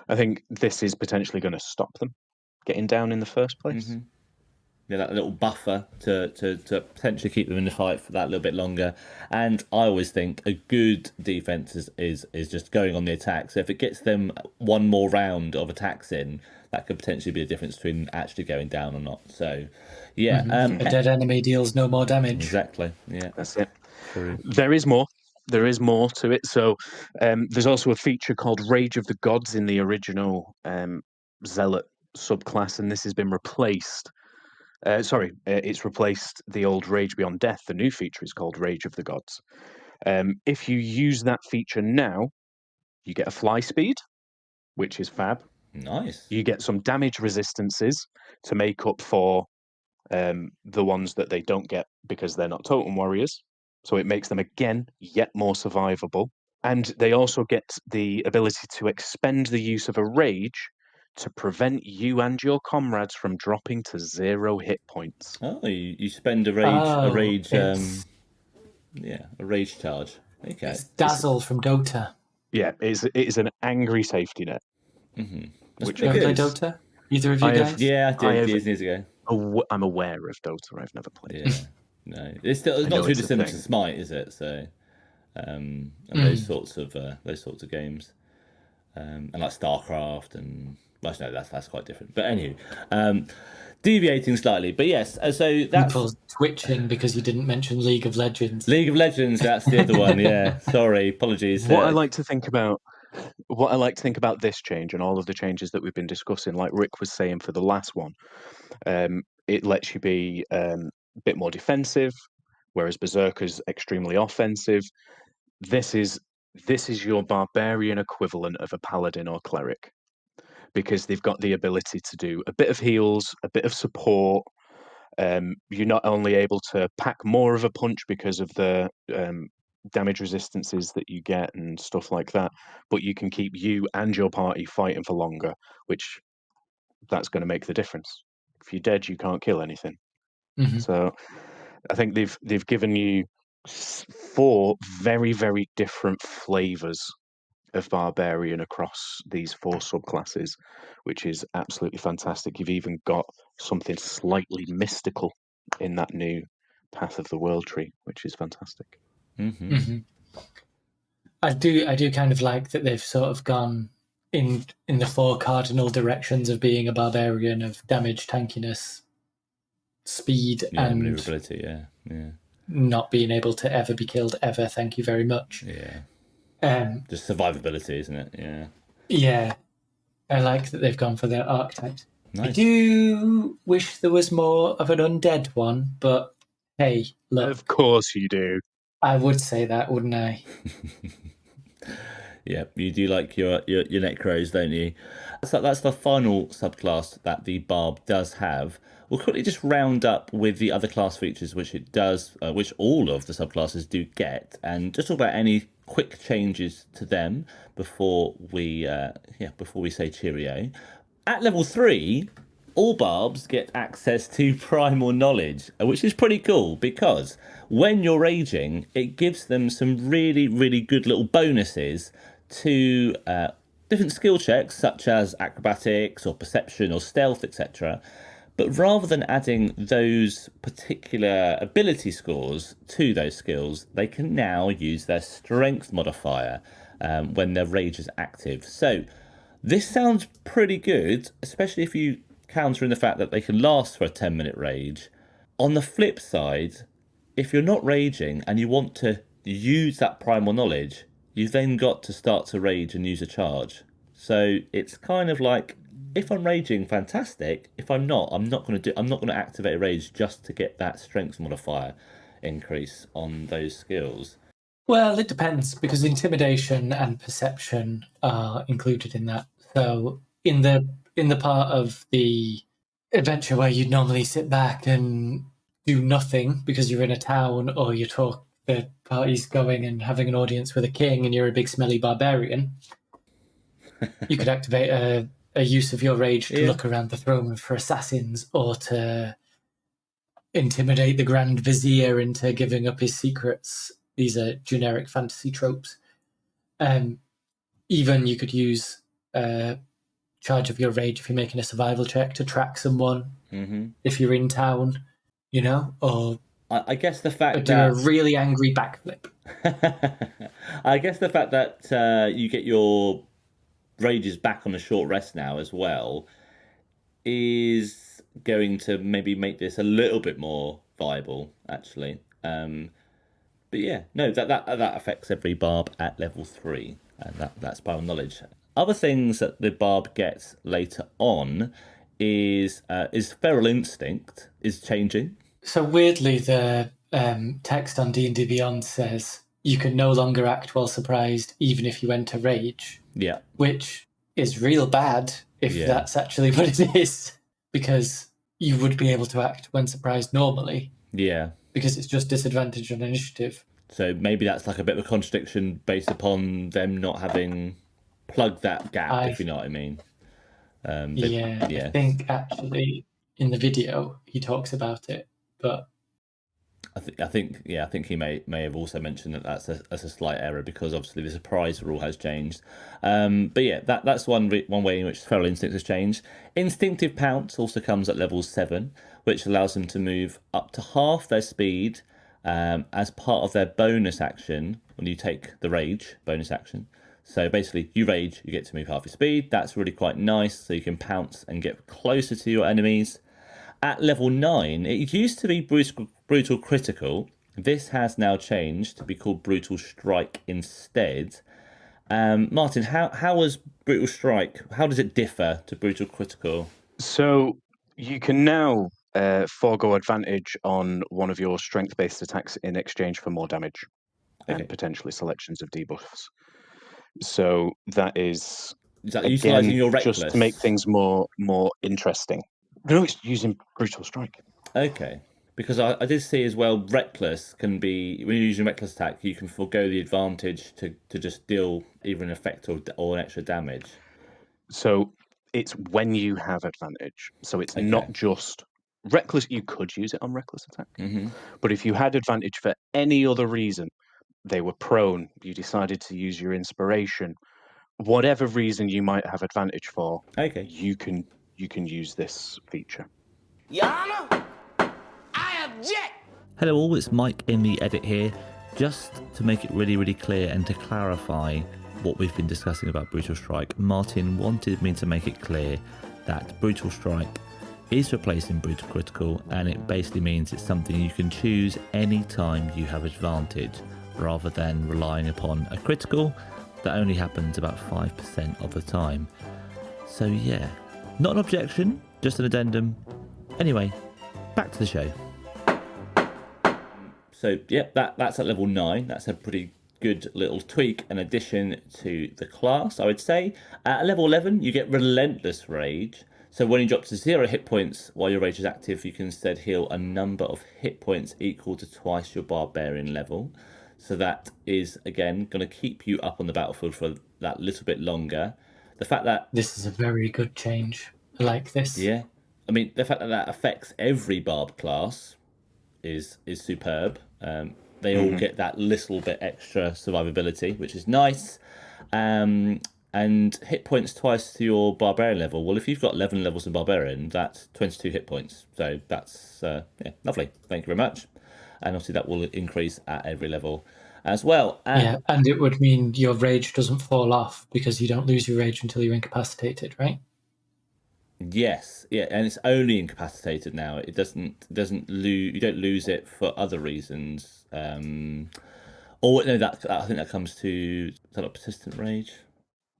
I think this is potentially going to stop them getting down in the first place. Yeah, that little buffer to potentially keep them in the fight for that little bit longer. And I always think a good defense is just going on the attack. So if it gets them one more round of attacks in, that could potentially be the difference between actually going down or not. So, yeah. A dead enemy deals no more damage. Exactly, yeah. That's it. True. There is more to it. So there's also a feature called Rage of the Gods in the original Zealot subclass, and this has been replaced. It's replaced the old Rage Beyond Death. The new feature is called Rage of the Gods. If you use that feature now, you get a fly speed, which is fab. Nice. You get some damage resistances to make up for the ones that they don't get because they're not totem warriors. So it makes them, again, yet more survivable. And they also get the ability to expend the use of a rage to prevent you and your comrades from dropping to 0 hit points. Oh, you spend a rage charge. Okay. It's Dazzle from Dota. Yeah, it is an angry safety net. Which you play Dota? Either of you guys? Yeah, I did years ago. I'm aware of Dota. I've never played it. No, it's not too dissimilar to Smite, is it? So, and those sorts of games, and like StarCraft and. Well, no, that's quite different. But anyway, deviating slightly. But yes, so that's... People twitching because you didn't mention League of Legends. League of Legends, that's the other one, yeah. Sorry, apologies. What I like to think about this change and all of the changes that we've been discussing, like Rick was saying for the last one, it lets you be a bit more defensive, whereas Berserker's extremely offensive. This is your barbarian equivalent of a paladin or cleric, because they've got the ability to do a bit of heals, a bit of support. You're not only able to pack more of a punch because of the damage resistances that you get and stuff like that, but you can keep you and your party fighting for longer, which that's going to make the difference. If you're dead, you can't kill anything. So I think they've given you 4 very, very different flavors of barbarian across these 4 subclasses, which is absolutely fantastic. You've even got something slightly mystical in that new Path of the World tree, which is fantastic. I do kind of like that they've sort of gone in the 4 cardinal directions of being a barbarian, of damage, tankiness, speed, and maneuverability. Yeah. Not being able to ever be killed ever. Thank you very much. Yeah. Just survivability, isn't it? Yeah. Yeah. I like that they've gone for their archetypes. Nice. I do wish there was more of an undead one, but hey, look. Of course you do. I would say that, wouldn't I? Yeah, you do like your necros, don't you? So that's the final subclass that the Barb does have. We'll quickly just round up with the other class features which it does, which all of the subclasses do get, and just talk about any quick changes to them before we say cheerio. At level 3, all Barbs get access to primal knowledge, which is pretty cool because when you're raging, it gives them some really, really good little bonuses to different skill checks such as acrobatics or perception or stealth, etc. But rather than adding those particular ability scores to those skills, they can now use their strength modifier when their rage is active. So this sounds pretty good, especially if you counter in the fact that they can last for a 10-minute rage. On the flip side, if you're not raging and you want to use that primal knowledge, you've then got to start to rage and use a charge. So it's kind of like, if I'm raging, fantastic. If I'm not going to activate a rage just to get that strength modifier increase on those skills. Well, it depends, because intimidation and perception are included in that. So in the part of the adventure where you'd normally sit back and do nothing because you're in a town, or the party's going and having an audience with a king and you're a big smelly barbarian, you could activate a use of your rage to look around the throne room for assassins, or to intimidate the Grand Vizier into giving up his secrets. These are generic fantasy tropes. Even you could use charge of your rage if you're making a survival check to track someone if you're in town, or I guess the fact do a really angry backflip. I guess the fact that you get your rages back on a short rest now as well is going to maybe make this a little bit more viable, actually. But yeah, no, that affects every Barb at level 3, and that's primal knowledge. Other things that the Barb gets later on is feral instinct is changing. So weirdly, the text on D&D Beyond says you can no longer act while surprised, even if you enter rage. Yeah, which is real bad if that's actually what it is, because you would be able to act when surprised normally. Yeah, because it's just disadvantage on initiative. So maybe that's like a bit of a contradiction based upon them not having plugged that gap, if you know what I mean. I think actually in the video he talks about it, but I think he may have also mentioned that that's a slight error, because obviously the surprise rule has changed. But yeah, that's one way in which feral instinct has changed. Instinctive pounce also comes at level 7, which allows them to move up to half their speed as part of their bonus action when you take the rage bonus action. So basically, you rage, you get to move half your speed. That's really quite nice, so you can pounce and get closer to your enemies. At level 9, it used to be brutal critical. This has now changed to be called brutal strike instead. Martyn, how was brutal strike? How does it differ to brutal critical? So you can now forego advantage on one of your strength-based attacks in exchange for more damage, and potentially selections of debuffs. So that is that utilising your reckless? Just to make things more interesting. No, it's using brutal strike. Okay, because I did see as well, reckless can be, when you're using reckless attack, you can forego the advantage to just deal either an effect or an extra damage. So it's when you have advantage. So it's not just reckless. You could use it on reckless attack, but if you had advantage for any other reason, they were prone, you decided to use your inspiration, whatever reason you might have advantage for, you can use this feature. Your Honor, I object! Hello all, it's Mike in the edit here. Just to make it really, really clear and to clarify what we've been discussing about Brutal Strike, Martyn wanted me to make it clear that Brutal Strike is replacing Brutal Critical, and it basically means it's something you can choose any time you have advantage rather than relying upon a critical that only happens about 5% of the time. So yeah, not an objection, just an addendum. Anyway, back to the show. So yeah, that's at level 9. That's a pretty good little tweak and addition to the class, I would say. At level 11, you get Relentless Rage. So when you drop to 0 hit points while your rage is active, you can instead heal a number of hit points equal to twice your Barbarian level. So that is, again, going to keep you up on the battlefield for that little bit longer. The fact that... This is a very good change. I like this. Yeah. I mean, the fact that that affects every Barb class is superb. They all get that little bit extra survivability, which is nice. And hit points twice to your Barbarian level. Well, if you've got 11 levels in Barbarian, that's 22 hit points. So that's lovely. Thank you very much. And obviously that will increase at every level as well. And it would mean your rage doesn't fall off because you don't lose your rage until you're incapacitated, right? Yes, yeah, and it's only incapacitated now. It doesn't lose. You don't lose it for other reasons. That I think that comes to persistent rage.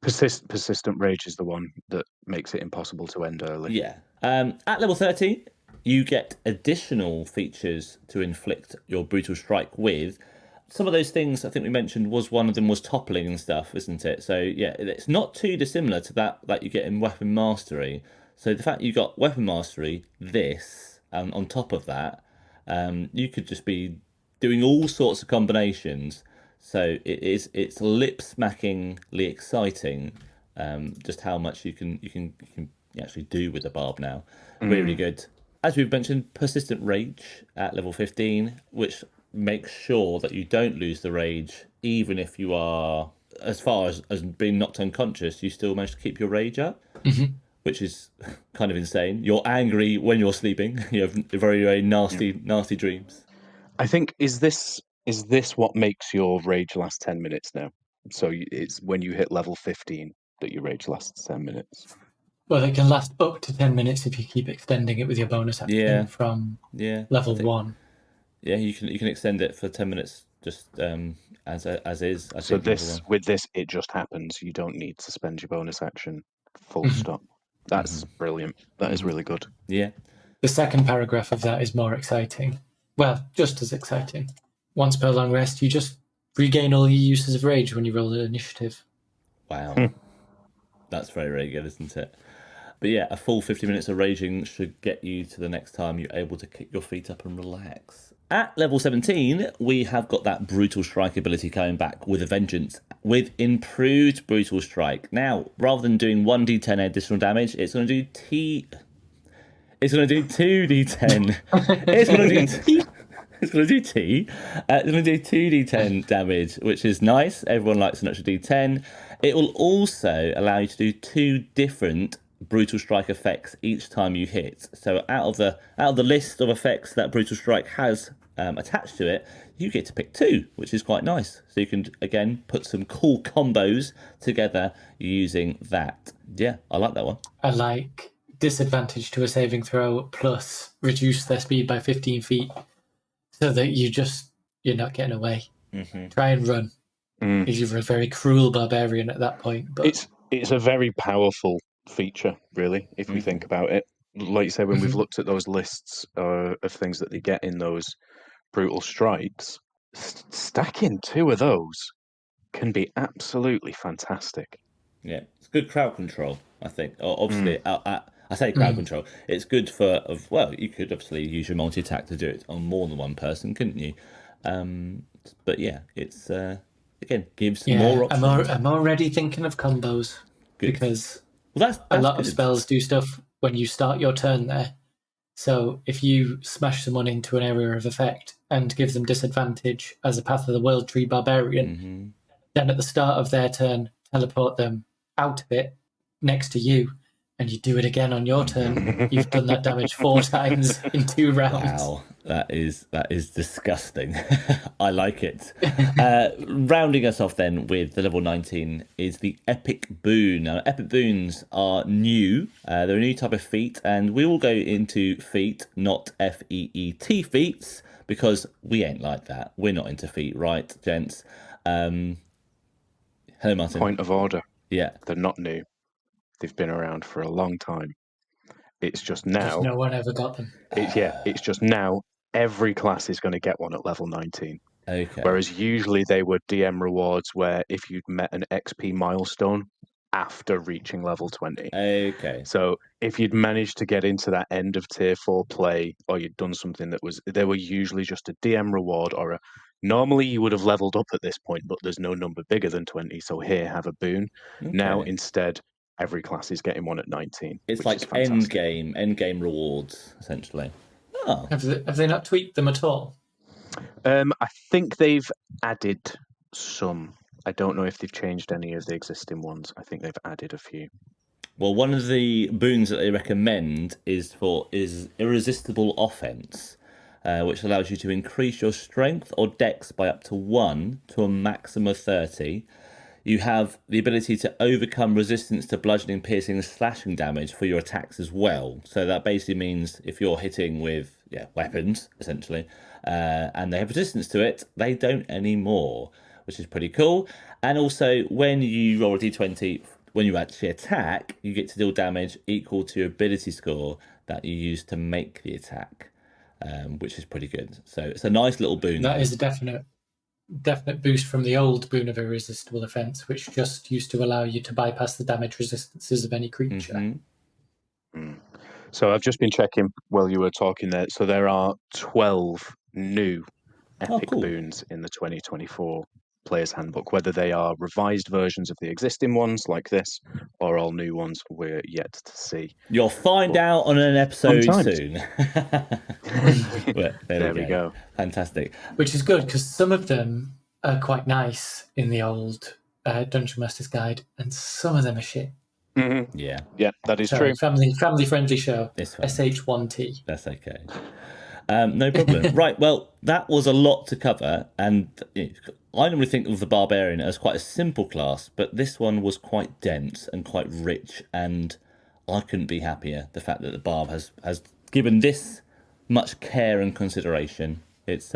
Persistent rage is the one that makes it impossible to end early. Yeah. At level 13, you get additional features to inflict your brutal strike with. Some of those things I think we mentioned one of them was toppling and stuff, isn't it? So yeah, it's not too dissimilar to that you get in Weapon Mastery. So the fact you got Weapon Mastery, this, and on top of that, you could just be doing all sorts of combinations. So it's lip-smackingly exciting, just how much you can actually do with the Barb now. Really good. As we've mentioned, Persistent Rage at level 15, which makes sure that you don't lose the rage, even if you are, as far as being knocked unconscious, you still manage to keep your rage up. Which is kind of insane. You're angry when you're sleeping. You have very, very nasty dreams. I think, is this what makes your rage last 10 minutes now? So it's when you hit level 15 that your rage lasts 10 minutes. Well, it can last up to 10 minutes if you keep extending it with your bonus action from level 1. Yeah, you can extend it for 10 minutes just as is. So with this, it just happens. You don't need to spend your bonus action. Full stop. That's brilliant. That is really good. Yeah. The second paragraph of that is more exciting. Well, just as exciting. Once per long rest, you just regain all your uses of rage when you roll an initiative. Wow. That's very, very good, isn't it? But yeah, a full 50 minutes of raging should get you to the next time you're able to kick your feet up and relax. At level 17, we have got that Brutal Strike ability coming back with a vengeance, with improved Brutal Strike. Now, rather than doing 1d10 additional damage, it's going to do 2d10. It's going to do 2d10 damage, which is nice. Everyone likes an extra d10. It will also allow you to do 2 different Brutal Strike effects each time you hit. So out of the list of effects that Brutal Strike has attached to it, you get to pick 2, which is quite nice. So you can again put some cool combos together using that. Yeah, I like that one. I like disadvantage to a saving throw plus reduce their speed by 15 feet so that you're not getting away. Try and run. Because you're a very cruel barbarian at that point. But it's a very powerful feature, really, if we think about it. Like you say, when we've looked at those lists of things that they get in those brutal strikes, stacking 2 of those can be absolutely fantastic. Yeah, it's good crowd control, I think. Obviously, I say crowd control. It's good you could obviously use your multi-attack to do it on more than one person, couldn't you? But yeah, it's again gives more options. I'm already thinking of combos because that's a lot of spells do stuff when you start your turn there. So if you smash someone into an area of effect and give them disadvantage as a Path of the World Tree barbarian, then at the start of their turn, teleport them out of it next to you, and you do it again on your turn. You've done that damage 4 times in 2 rounds. Wow, that is disgusting. I like it. Rounding us off then with the level 19 is the Epic Boon. Now, Epic Boons are new. They're a new type of feat, and we will go into feat, not FEET feats, because we ain't like that. We're not into feet, right, gents? Hello, Martyn. Point of order. Yeah. They're not new. They've been around for a long time. It's just now... Just no one ever got them. It's just now every class is going to get one at level 19. Okay. Whereas usually they were DM rewards where if you'd met an XP milestone after reaching level 20. Okay. So if you'd managed to get into that end of tier 4 play, or you'd done something that was... They were usually just a DM reward or a... Normally you would have leveled up at this point, but there's no number bigger than 20, so here, have a boon. Okay. Now, instead, every class is getting one at 19. It's like end game rewards, essentially. Oh. Have they not tweaked them at all? I think they've added some. I don't know if they've changed any of the existing ones. I think they've added a few. Well, one of the boons that they recommend is irresistible offense, which allows you to increase your strength or dex by up to 1 to a maximum of 30. You have the ability to overcome resistance to bludgeoning, piercing, and slashing damage for your attacks as well. So that basically means if you're hitting with weapons, essentially, and they have resistance to it, they don't anymore, which is pretty cool. And also, when you roll a d20, when you actually attack, you get to deal damage equal to your ability score that you use to make the attack, which is pretty good. So it's a nice little boon. That is a definite boost from the old boon of irresistible offense, which just used to allow you to bypass the damage resistances of any creature. Mm-hmm. So I've just been checking while you were talking there. So there are 12 new epic boons in the 2024 Player's Handbook. Whether they are revised versions of the existing ones like this or all new ones, we're yet to see. You'll find out on an episode soon. there we go. Fantastic. Which is good because some of them are quite nice in the old Dungeon Master's Guide, and some of them are shit. Mm-hmm. Yeah, that is true. Family friendly show. SH1T. That's okay. No problem. Right, well, that was a lot to cover, and I normally think of the Barbarian as quite a simple class, but this one was quite dense and quite rich, and I couldn't be happier. The fact that the Barb has given this much care and consideration. It's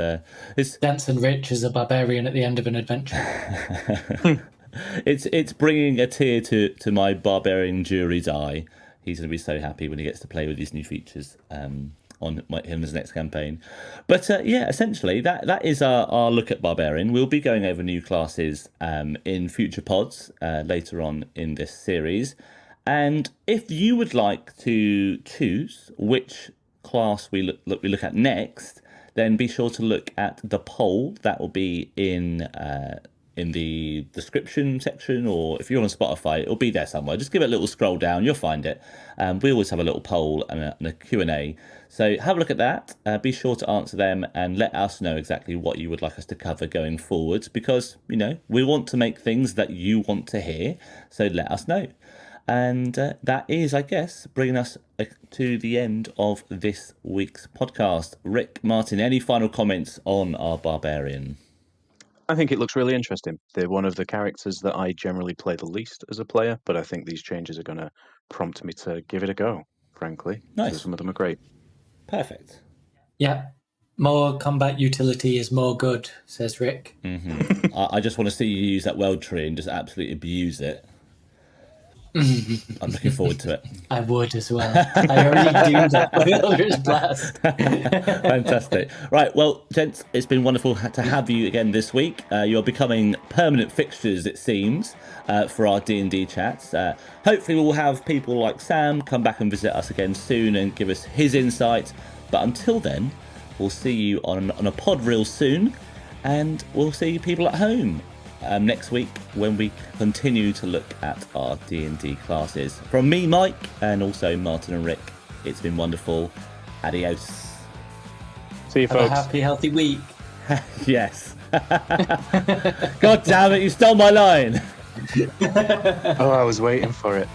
dense and rich as a Barbarian at the end of an adventure. It's bringing a tear to my Barbarian jury's eye. He's going to be so happy when he gets to play with these new features on his next campaign. But essentially that is our look at Barbarian. We'll be going over new classes in future pods later on in this series. And if you would like to choose which class we look at next, then be sure to look at the poll that will be in the description section, or if you're on Spotify, it'll be there somewhere. Just give it a little scroll down, you'll find it. We always have a little poll and a Q&A. So have a look at that. Be sure to answer them and let us know exactly what you would like us to cover going forwards, because, we want to make things that you want to hear. So let us know. And that is, I guess, bringing us to the end of this week's podcast. Rick, Martyn, any final comments on our Barbarian? I think it looks really interesting. They're one of the characters that I generally play the least as a player, but I think these changes are going to prompt me to give it a go, frankly. Nice. So some of them are great. Perfect. Yeah. More combat utility is more good, says Rick. Mm-hmm. I just want to see you use that weld tree and just absolutely abuse it. I'm looking forward to it. I would as well. I already do that with Eldritch Blast. Fantastic. Right, well, gents, it's been wonderful to have you again this week. You're becoming permanent fixtures, it seems, for our D&D chats. Hopefully we'll have people like Sam come back and visit us again soon and give us his insight. But until then, we'll see you on a pod real soon, and we'll see people at home next week when we continue to look at our D&D classes. From me, Mike, and also Martyn and Rick, it's been wonderful. Adios. See you, folks. Have a happy, healthy week. Yes. God damn it, you stole my line. Oh, I was waiting for it.